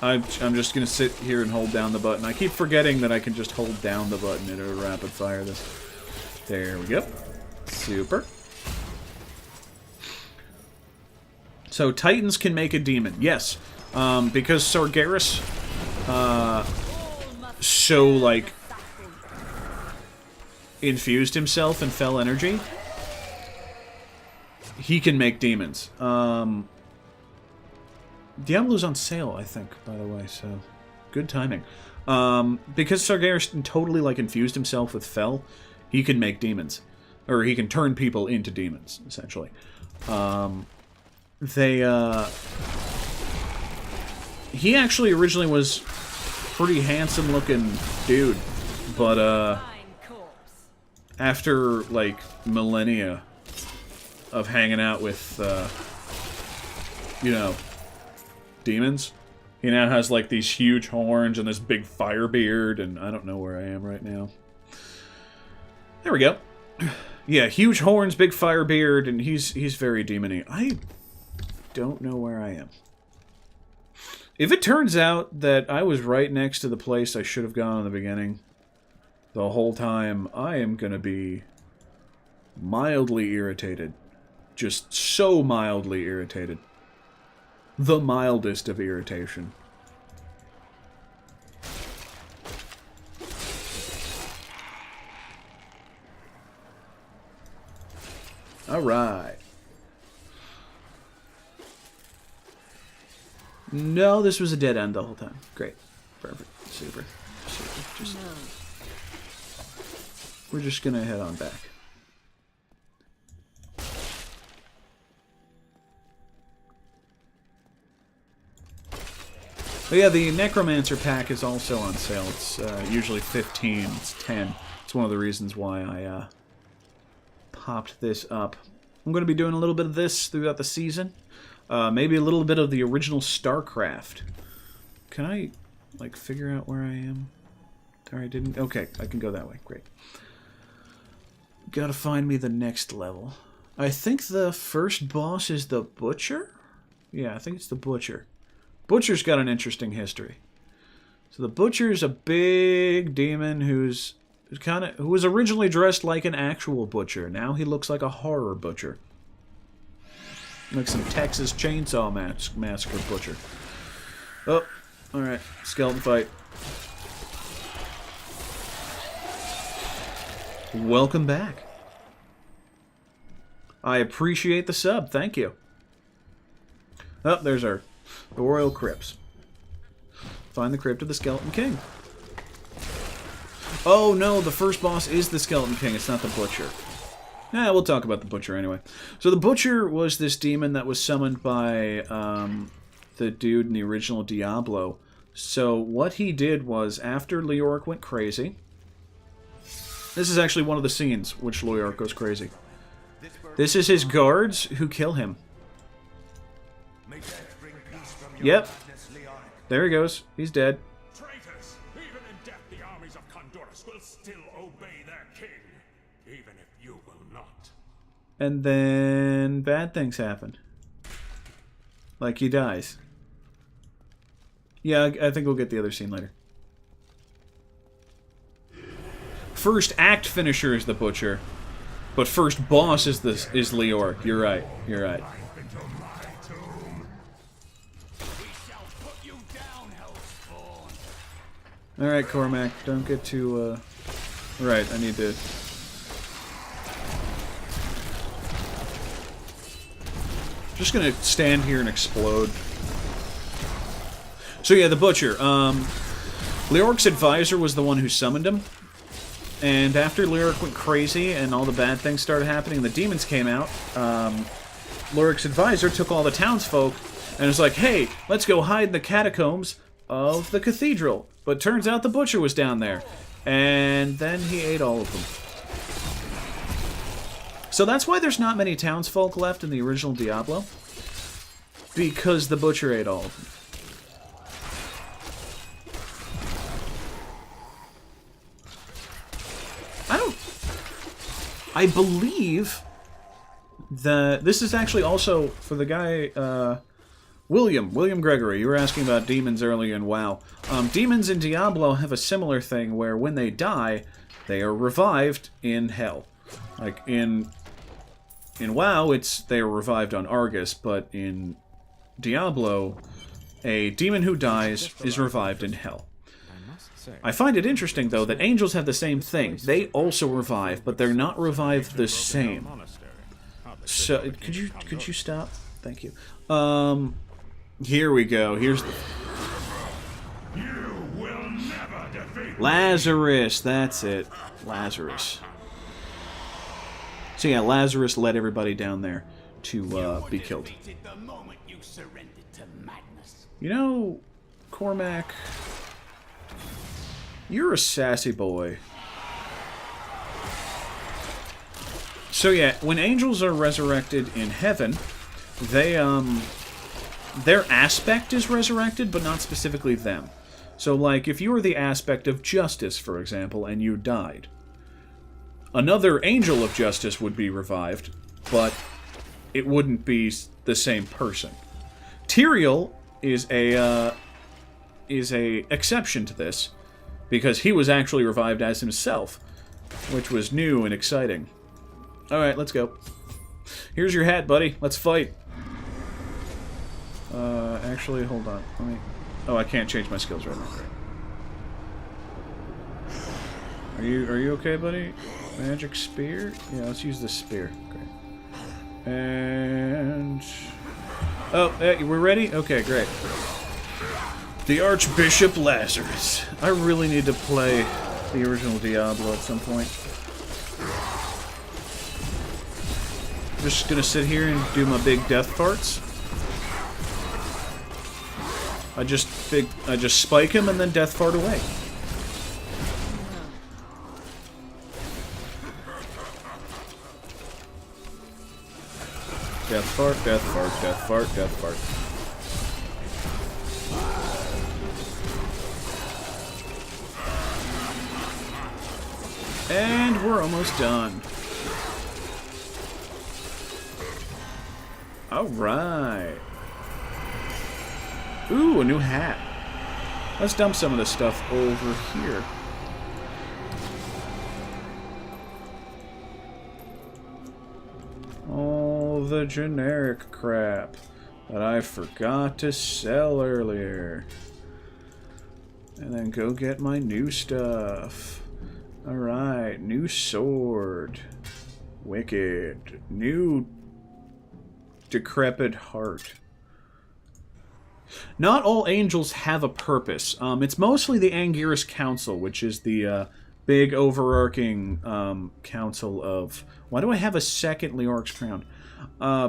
I'm just gonna sit here and hold down the button. I keep forgetting that I can just hold down the button and it'll rapid fire this. There we go. Super. So Titans can make a demon, yes, because Sargeras, like infused himself in fell energy. He can make demons. Diablo's on sale, I think, by the way, so good timing. Because Sargeras totally like infused himself with fell, he can make demons, or he can turn people into demons, essentially. He actually originally was pretty handsome looking dude, but after like millennia of hanging out with you know, demons, he now has like these huge horns and this big fire beard, and I don't know where I am right now. There we go. Yeah, huge horns, big fire beard, and he's very demony. I don't know where I am. If it turns out that I was right next to the place I should have gone in the beginning the whole time, I am gonna be mildly irritated. Just so mildly irritated. The mildest of irritation. Alright. No, this was a dead end the whole time. Great. Perfect. Super. Super. We're just gonna head on back. But yeah, the Necromancer pack is also on sale. It's usually 15. It's 10. It's one of the reasons why I popped this up. I'm going to be doing a little bit of this throughout the season. Maybe a little bit of the original StarCraft. Can I, like, figure out where I am? Or I didn't? Okay, I can go that way. Great. Gotta find me the next level. I think the first boss is the Butcher? Yeah, I think it's the Butcher. Butcher's got an interesting history. So the Butcher's a big demon who was originally dressed like an actual butcher. Now he looks like a horror butcher. Like some Texas Chainsaw Massacre butcher. Oh, alright. Skeleton fight. Welcome back. I appreciate the sub. Thank you. Oh, there's the Royal Crypts. Find the Crypt of the Skeleton King. Oh no, the first boss is the Skeleton King, it's not the Butcher. Nah, we'll talk about the Butcher anyway. So the Butcher was this demon that was summoned by the dude in the original Diablo. So what he did was, after Leoric went crazy... This is actually one of the scenes which Leoric goes crazy. This is his guards who kill him. Yep. There he goes. He's dead. Traitors! Even in death, the armies of Condorus will still obey their king, even if you will not. And then bad things happen. Like he dies. Yeah, I think we'll get the other scene later. First act finisher is the Butcher, but first boss is Leoric. You're right. You're right. Alright, Cormac, don't get too, Right, I need to... Just gonna stand here and explode. So yeah, the Butcher. Leoric's advisor was the one who summoned him. And after Leoric went crazy and all the bad things started happening, the demons came out, Leoric's advisor took all the townsfolk and was like, hey, let's go hide in the catacombs of the cathedral. But turns out the Butcher was down there. And then he ate all of them. So that's why there's not many townsfolk left in the original Diablo. Because the Butcher ate all of them. I believe that this is actually also for the guy, William Gregory. You were asking about demons earlier in WoW. Demons in Diablo have a similar thing where when they die, they are revived in Hell. Like in WoW, they are revived on Argus, but in Diablo, a demon who dies is revived in Hell. I find it interesting, though, that angels have the same thing. They also revive, but they're not revived the same. So, could you stop? Thank you. Here we go. Here's the... Lazarus, that's it. Lazarus. So yeah, Lazarus led everybody down there to be killed. You know, Cormac... You're a sassy boy. So yeah, when angels are resurrected in heaven, they, their aspect is resurrected, but not specifically them. So, like, if you were the aspect of justice, for example, and you died, another angel of justice would be revived, but it wouldn't be the same person. Tyrael is a exception to this, because he was actually revived as himself, which was new and exciting. Alright, let's go. Here's your hat, buddy. Let's fight. Actually, hold on. Let me... Oh, I can't change my skills right now. Are you okay, buddy? Magic spear? Yeah, let's use this spear. Okay. And... Oh, hey, we're ready? Okay, great. The Archbishop Lazarus. I really need to play the original Diablo at some point. I'm just gonna sit here and do my big death farts. I just spike him and then death fart away. Death fart, death fart, death fart, death fart. And we're almost done. Alright. Ooh, a new hat. Let's dump some of this stuff over here. All the generic crap that I forgot to sell earlier. And then go get my new stuff. Alright, new sword. Wicked. New decrepit heart. Not all angels have a purpose. It's mostly the Anguirus Council, which is the big overarching council of... Why do I have a second Leoric's crown?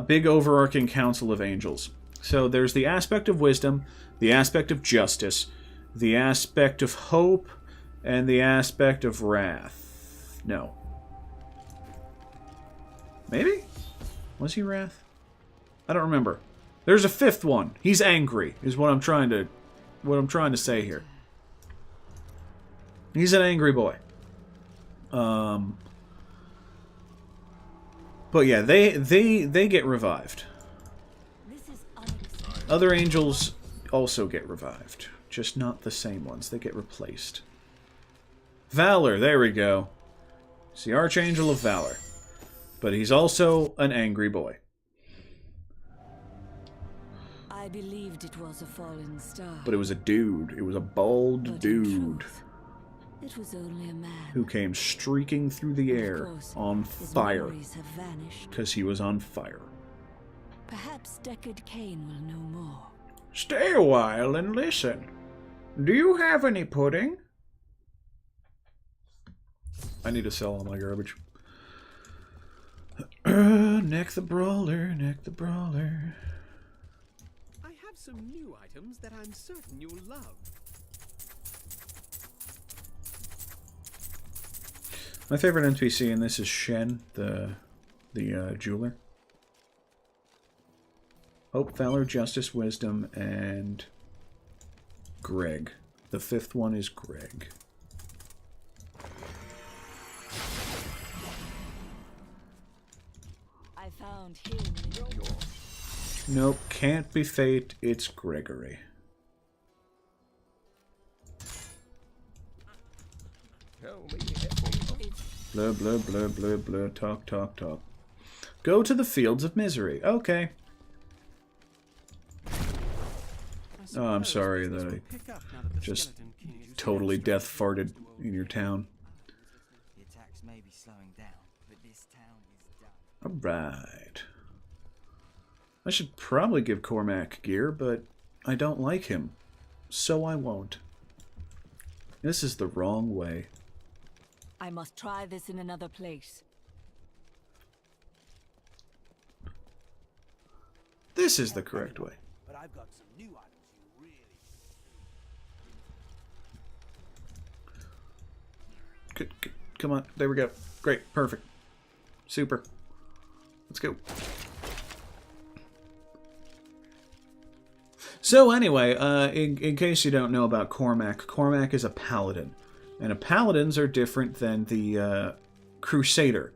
Big overarching council of angels. So there's the aspect of wisdom, the aspect of justice, the aspect of hope, and the aspect of wrath. No. Maybe? Was he wrath? I don't remember. There's a fifth one. He's angry, is what I'm trying to say here. He's an angry boy. But yeah, they get revived. Other angels also get revived, just not the same ones. They get replaced. Valor, there we go. It's the Archangel of Valor. But he's also an angry boy. I believed it was a fallen star. But it was a dude. It was a bald dude. It was only a man. Who came streaking through the air on fire. His memories have vanished. Because he was on fire. Perhaps Deckard Cain will know more. Stay a while and listen. Do you have any pudding? I need to sell all my garbage. Neck the brawler, neck the brawler. I have some new items that I'm certain you'll love. My favorite NPC in this is Shen, the jeweler. Hope, Valor, Justice, Wisdom, and Greg. The fifth one is Greg. I found him in your... Nope, can't be fate, it's Gregory. Blah, blah, blah, blah, blah, talk, talk, talk. Go to the Fields of Misery. Okay. Oh, I'm sorry that I just totally death farted in your town. The attacks may be slowing down, but this town is done. Alright. I should probably give Cormac gear, but I don't like him. So I won't. This is the wrong way. I must try this in another place. This is the correct way. But I've got some new items you really... Come on, there we go. Great, perfect. Super. Let's go. So anyway, in case you don't know about Cormac, Cormac is a paladin. And paladins are different than the Crusader.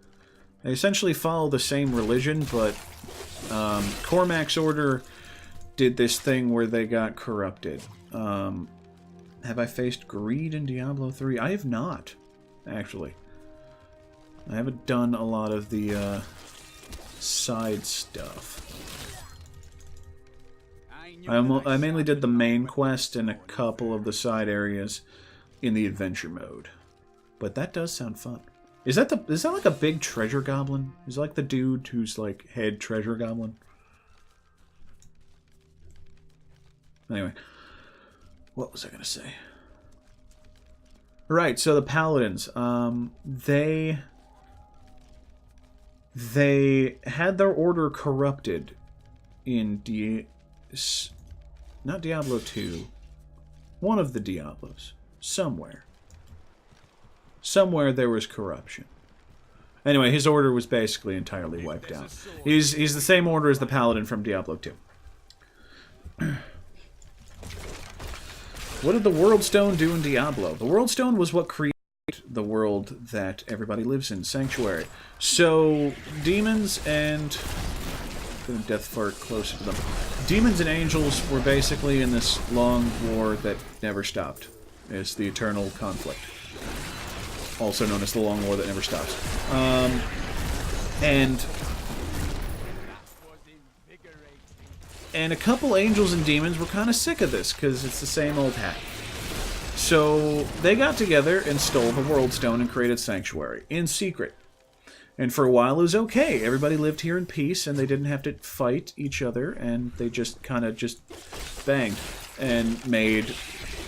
They essentially follow the same religion, but Cormac's order did this thing where they got corrupted. Have I faced greed in Diablo 3? I have not, actually. I haven't done a lot of the side stuff. I mainly did the main quest and a couple of the side areas in the adventure mode. But that does sound fun. Is that like a big treasure goblin? Is it like the dude who's like head treasure goblin? Anyway, what was I gonna say? Right, so the paladins, they had their order corrupted in not Diablo 2, one of the Diablos, somewhere there was corruption. Anyway, his order was basically entirely wiped out. He's the same order as the paladin from Diablo 2. What did the World Stone do in Diablo? The World Stone was what created the world that everybody lives in, Sanctuary. So, demons and... I'm going to death fart closer to them. Demons and angels were basically in this long war that never stopped. It's the eternal conflict. Also known as the long war that never stops. And a couple angels and demons were kind of sick of this, because it's the same old hack. So they got together and stole the World Stone and created Sanctuary, in secret. And for a while it was okay. Everybody lived here in peace, and they didn't have to fight each other, and they just kind of just banged and made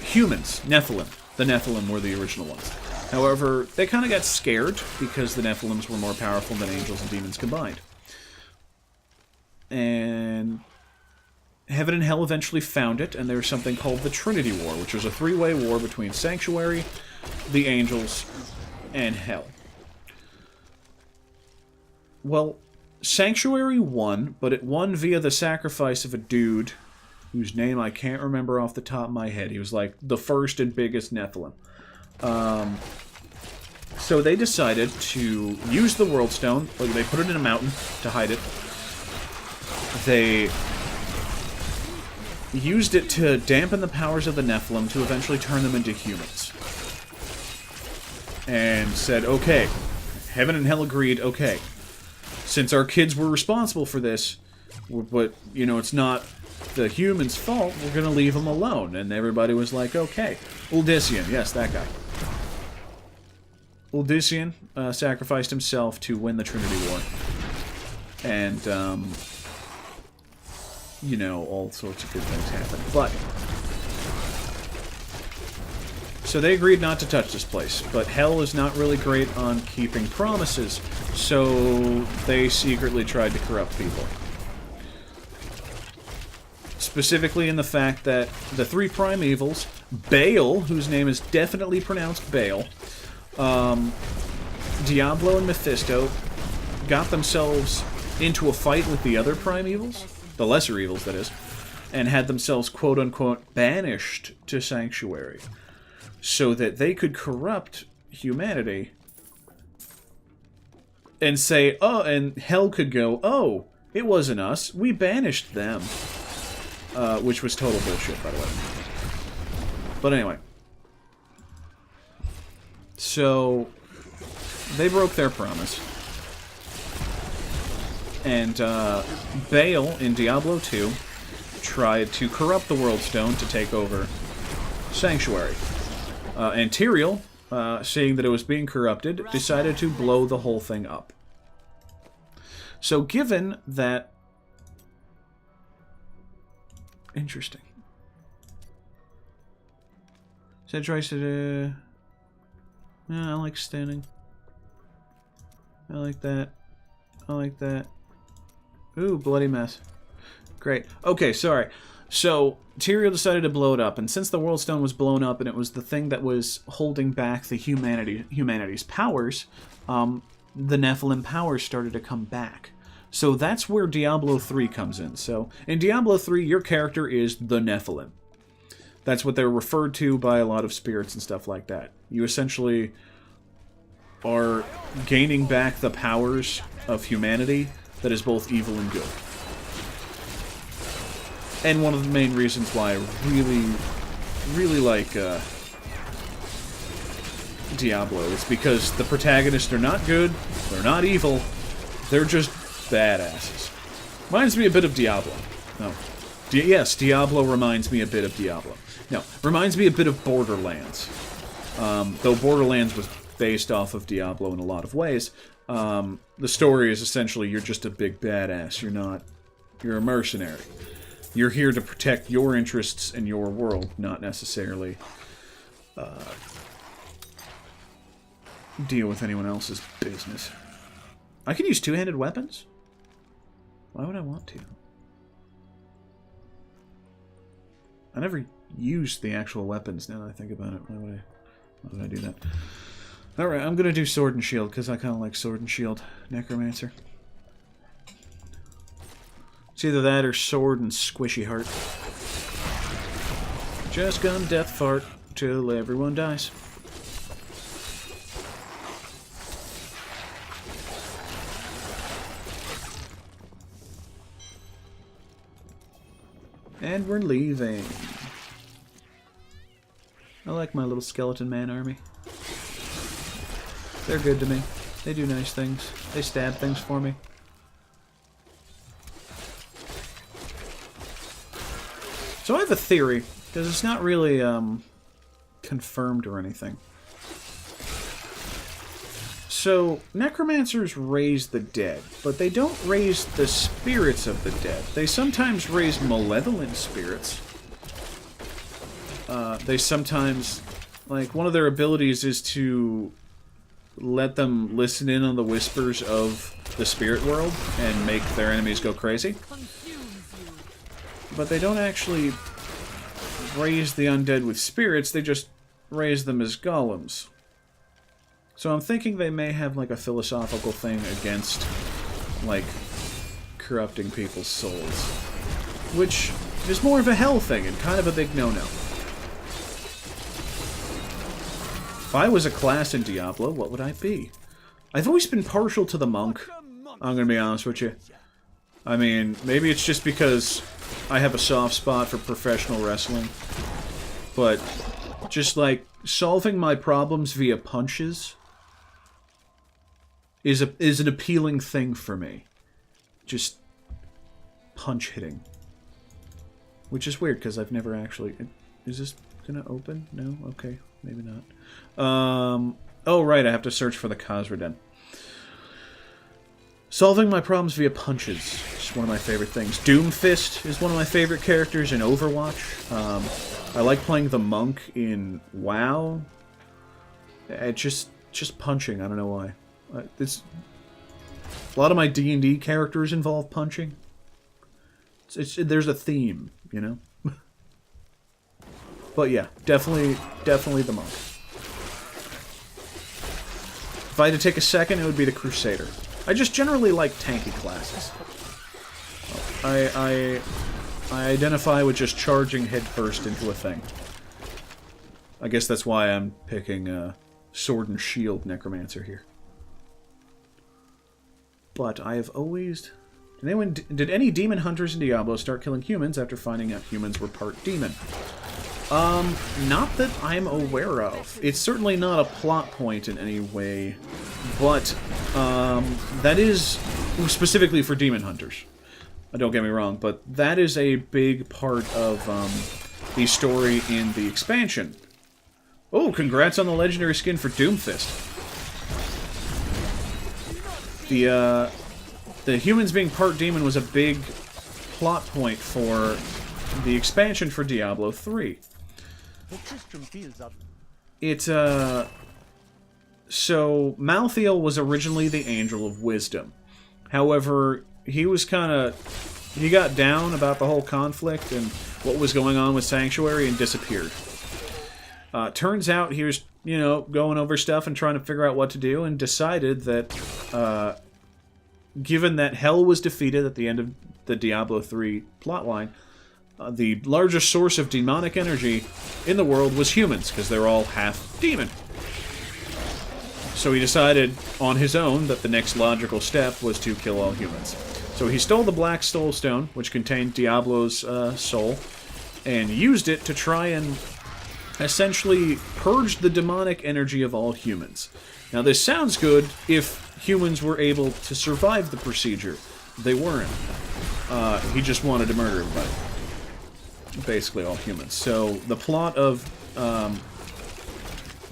humans, Nephilim. The Nephilim were the original ones. However, they kind of got scared because the Nephilims were more powerful than angels and demons combined. And Heaven and Hell eventually found it, and there was something called the Trinity War, which was a three-way war between Sanctuary, the angels, and Hell. Well, Sanctuary won, but it won via the sacrifice of a dude whose name I can't remember off the top of my head. He was like the first and biggest Nephilim. So they decided to use the World Stone. They put it in a mountain to hide it. They used it to dampen the powers of the Nephilim to eventually turn them into humans. And said, okay, Heaven and Hell agreed, okay, since our kids were responsible for this, but, you know, it's not the humans' fault, we're going to leave them alone. And everybody was like, okay. Uldyssian, yes, that guy. Uldyssian sacrificed himself to win the Trinity War. And you know, all sorts of good things happen. But so they agreed not to touch this place, but Hell is not really great on keeping promises, so they secretly tried to corrupt people. Specifically in the fact that the three primevals, Baal, whose name is definitely pronounced Baal, Diablo and Mephisto, got themselves into a fight with the other primevals, the lesser evils, that is, and had themselves, quote-unquote, banished to Sanctuary, so that they could corrupt humanity and say, oh, and Hell could go, oh, it wasn't us, we banished them. Which was total bullshit, by the way. But anyway. So, they broke their promise. And, Baal, in Diablo 2, tried to corrupt the World Stone to take over Sanctuary. And Tyrael, seeing that it was being corrupted, decided to blow the whole thing up. So, given that... Interesting. So I try to... I like standing. I like that. I like that. Ooh, bloody mess. Great. Okay, sorry. So, Tyrael decided to blow it up, and since the World Stone was blown up and it was the thing that was holding back the humanity's powers, the Nephilim powers started to come back. So that's where Diablo 3 comes in. So, in Diablo 3, your character is the Nephilim. That's what they're referred to by a lot of spirits and stuff like that. You essentially are gaining back the powers of humanity that is both evil and good. And one of the main reasons why I really like Diablo is because the protagonists are not good, they're not evil, they're just badasses. Reminds me a bit of Diablo. No. Yes, Diablo reminds me a bit of Diablo. No, reminds me a bit of Borderlands. Though Borderlands was based off of Diablo in a lot of ways, the story is essentially you're just a big badass. You're a mercenary. You're here to protect your interests and your world, not necessarily deal with anyone else's business. I can use two-handed weapons? Why would I want to? I never used the actual weapons now that I think about it. Why would I do that? Alright, I'm gonna do Sword and Shield, because I kind of like Sword and Shield. Necromancer. It's either that or Sword and Squishy Heart. Just gonna death fart till everyone dies. And we're leaving. I like my little skeleton man army. They're good to me. They do nice things. They stab things for me. So I have a theory, because it's not really confirmed or anything. So, necromancers raise the dead, but they don't raise the spirits of the dead. They sometimes raise malevolent spirits. They sometimes, like, one of their abilities is to let them listen in on the whispers of the spirit world and make their enemies go crazy. But they don't actually raise the undead with spirits, they just raise them as golems. So I'm thinking they may have, like, a philosophical thing against, like, corrupting people's souls. Which is more of a hell thing and kind of a big no-no. If I was a class in Diablo, what would I be? I've always been partial to the monk, I'm gonna be honest with you. I mean, maybe it's just because I have a soft spot for professional wrestling. But just, like, solving my problems via punches is an appealing thing for me. Just punch hitting. Which is weird, because I've never actually... Is this gonna open? No? Okay, maybe not. Oh, right, I have to search for the Khazra Den. Solving my problems via punches. Just one of my favorite things. Doomfist is one of my favorite characters in Overwatch. I like playing the monk in WoW. Just punching. I don't know why. It's a lot of my D&D characters involve punching. There's a theme, you know. But yeah, definitely the monk. If I had to take a second, it would be the Crusader. I just generally like tanky classes. I identify with just charging headfirst into a thing. I guess that's why I'm picking Sword and Shield Necromancer here. But I have always... Did any demon hunters in Diablo start killing humans after finding out humans were part demon? Not that I'm aware of. It's certainly not a plot point in any way, but that is specifically for demon hunters. Don't get me wrong, but that is a big part of the story in the expansion. Oh, congrats on the legendary skin for Doomfist. The humans being part demon was a big plot point for the expansion for Diablo 3. So Malthael was originally the Angel of Wisdom. However, he got down about the whole conflict and what was going on with Sanctuary and disappeared. Turns out he was, going over stuff and trying to figure out what to do, and decided that, given that Hell was defeated at the end of the Diablo 3 plotline, the largest source of demonic energy in the world was humans, because they're all half demon. So he decided on his own that the next logical step was to kill all humans. So he stole the Black Soul Stone, which contained Diablo's soul, and used it to try and essentially purge the demonic energy of all humans. Now this sounds good if humans were able to survive the procedure. They weren't. He just wanted to murder everybody. Basically all humans. So the plot of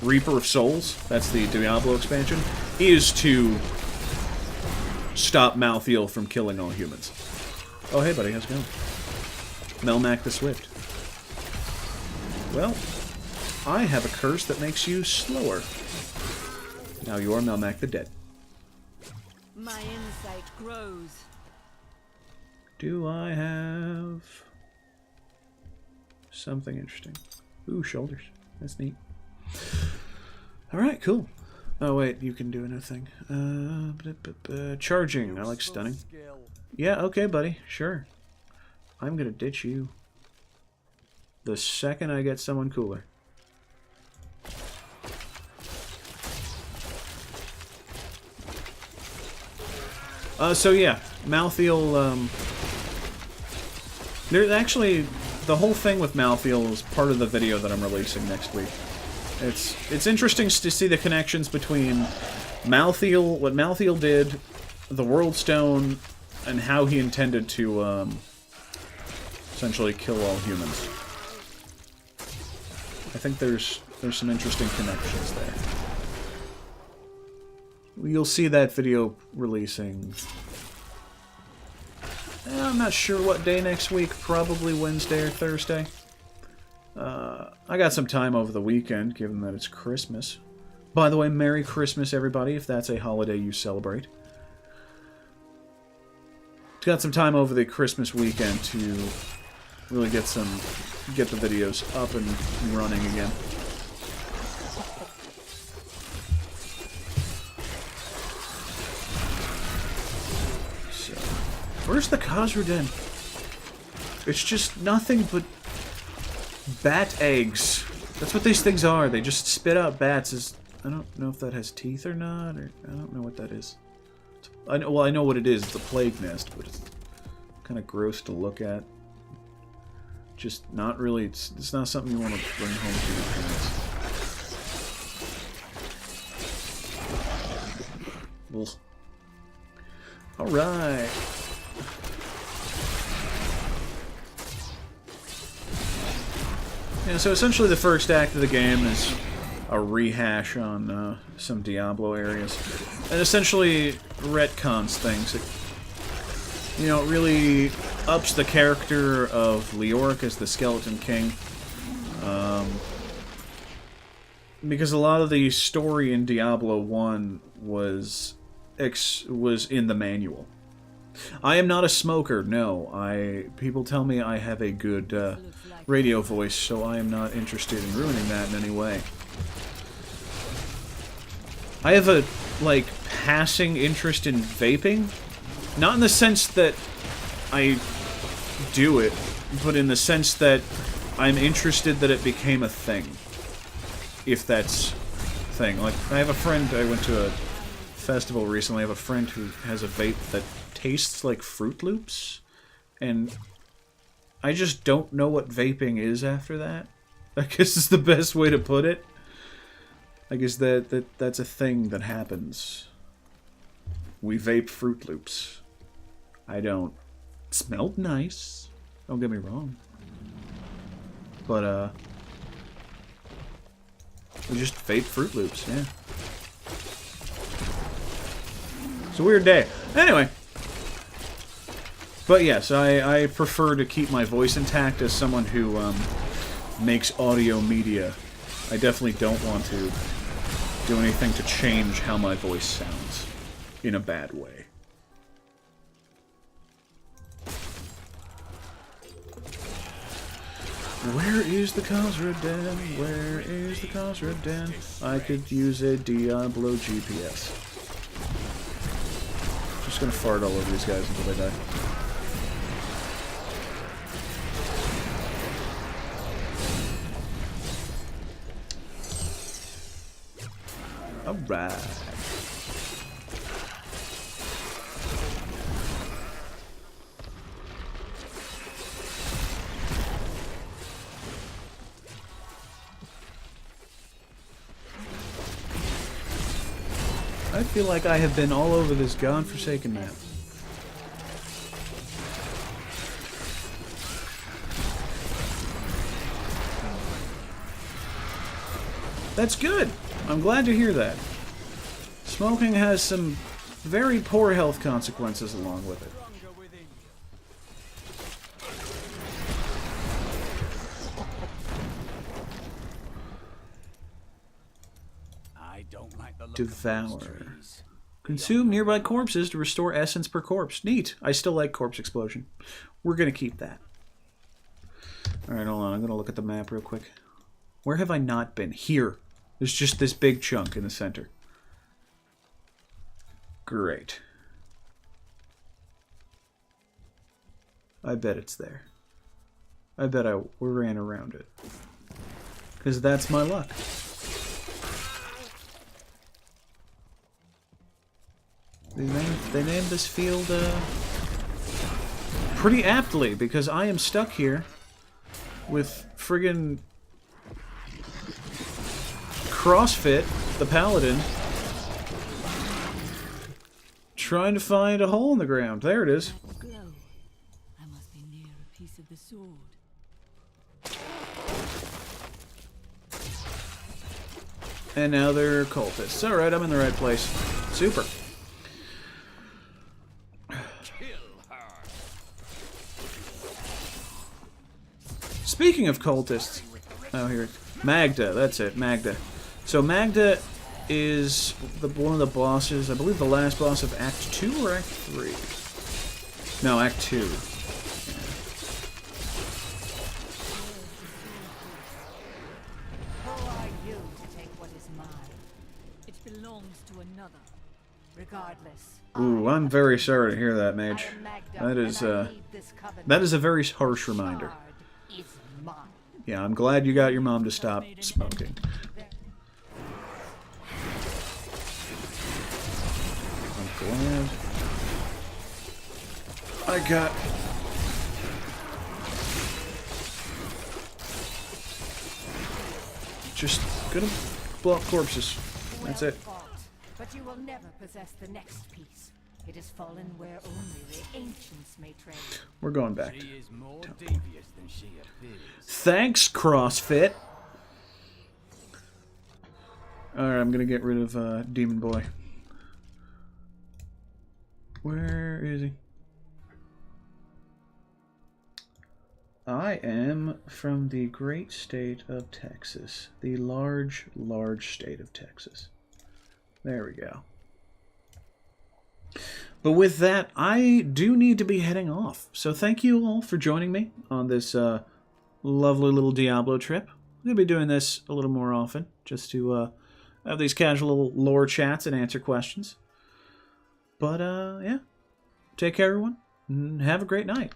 Reaper of Souls, that's the Diablo expansion, is to stop Malthael from killing all humans. Oh hey buddy, how's it going? Melmac the Swift. Well, I have a curse that makes you slower. Now you are Melmac the Dead. My insight grows. Do I have something interesting? Ooh, shoulders. That's neat. Alright, cool. Oh wait, you can do another thing. Charging. I like stunning. Yeah, okay, buddy. Sure. I'm gonna ditch you the second I get someone cooler. So yeah, Malthael, there's actually, the whole thing with Malthael is part of the video that I'm releasing next week. It's interesting to see the connections between Malthael, what Malthael did, the World Stone, and how he intended to, essentially kill all humans. I think there's some interesting connections there. You'll see that video releasing... I'm not sure what day next week. Probably Wednesday or Thursday. I got some time over the weekend, given that it's Christmas. By the way, Merry Christmas, everybody, if that's a holiday you celebrate. Got some time over the Christmas weekend to really get the videos up and running again. Where's the Khazra-Den? It's just nothing but bat eggs. That's what these things are. They just spit out bats. I don't know if that has teeth or not, or I don't know what that is. I know what it is. It's a plague nest, but it's kind of gross to look at. Just not really. It's not something you want to bring home to your parents. All right. Yeah, so essentially the first act of the game is a rehash on some Diablo areas. And essentially retcons things. You know, it really ups the character of Leoric as the Skeleton King. Because a lot of the story in Diablo 1 was in the manual. I am not a smoker, no. People tell me I have a good radio voice, so I am not interested in ruining that in any way. I have a, like, passing interest in vaping. Not in the sense that I do it, but in the sense that I'm interested that it became a thing. If that's a thing. Like, I have a friend, I went to a festival recently, I have a friend who has a vape that tastes like Fruit Loops, and I just don't know what vaping is after that. I guess is the best way to put it. I guess that's a thing that happens. We vape Fruit Loops. I don't. It smelled nice. Don't get me wrong. But, we just vape Fruit Loops, yeah. It's a weird day. Anyway. But yes, I prefer to keep my voice intact as someone who makes audio media. I definitely don't want to do anything to change how my voice sounds in a bad way. Where is the Khazra-Den? Where is the Khazra-Den? I could use a Diablo GPS. Just gonna fart all over these guys until they die. Alright. I feel like I have been all over this godforsaken map. That's good. I'm glad to hear that. Smoking has some very poor health consequences along with it. Devour. Consume nearby corpses to restore essence per corpse. Neat. I still like corpse explosion. We're going to keep that. Alright, hold on. I'm going to look at the map real quick. Where have I not been? Here. There's just this big chunk in the center. Great. I bet it's there. I bet we ran around it. Because that's my luck. They named this field pretty aptly, because I am stuck here with friggin' CrossFit, the Paladin, trying to find a hole in the ground. There it is. Glow. I must be near a piece of the sword. And now they're cultists. Alright, I'm in the right place. Super. Speaking of cultists, oh here, Magda, that's it, Magda. So Magda is one of the bosses, I believe the last boss of Act 2 or Act 3? No, Act 2. Who are you to take what is mine? It belongs to another. Regardless. Ooh, I'm very sorry to hear that, Mage. That is a very harsh reminder. Yeah, I'm glad you got your mom to stop smoking. I'm glad I got... Just gonna blow up corpses. That's it. But you will never possess the next piece. It has fallen where only the ancients may tread. We're going back. She is more devious than she appears. Thanks, CrossFit. Alright, I'm gonna get rid of Demon Boy. Where is he? I am from the great state of Texas. The large, large state of Texas. There we go. But with that, I do need to be heading off. So thank you all for joining me on this lovely little Diablo trip. I'm going to be doing this a little more often, just to have these casual lore chats and answer questions. But, yeah. Take care, everyone, and have a great night.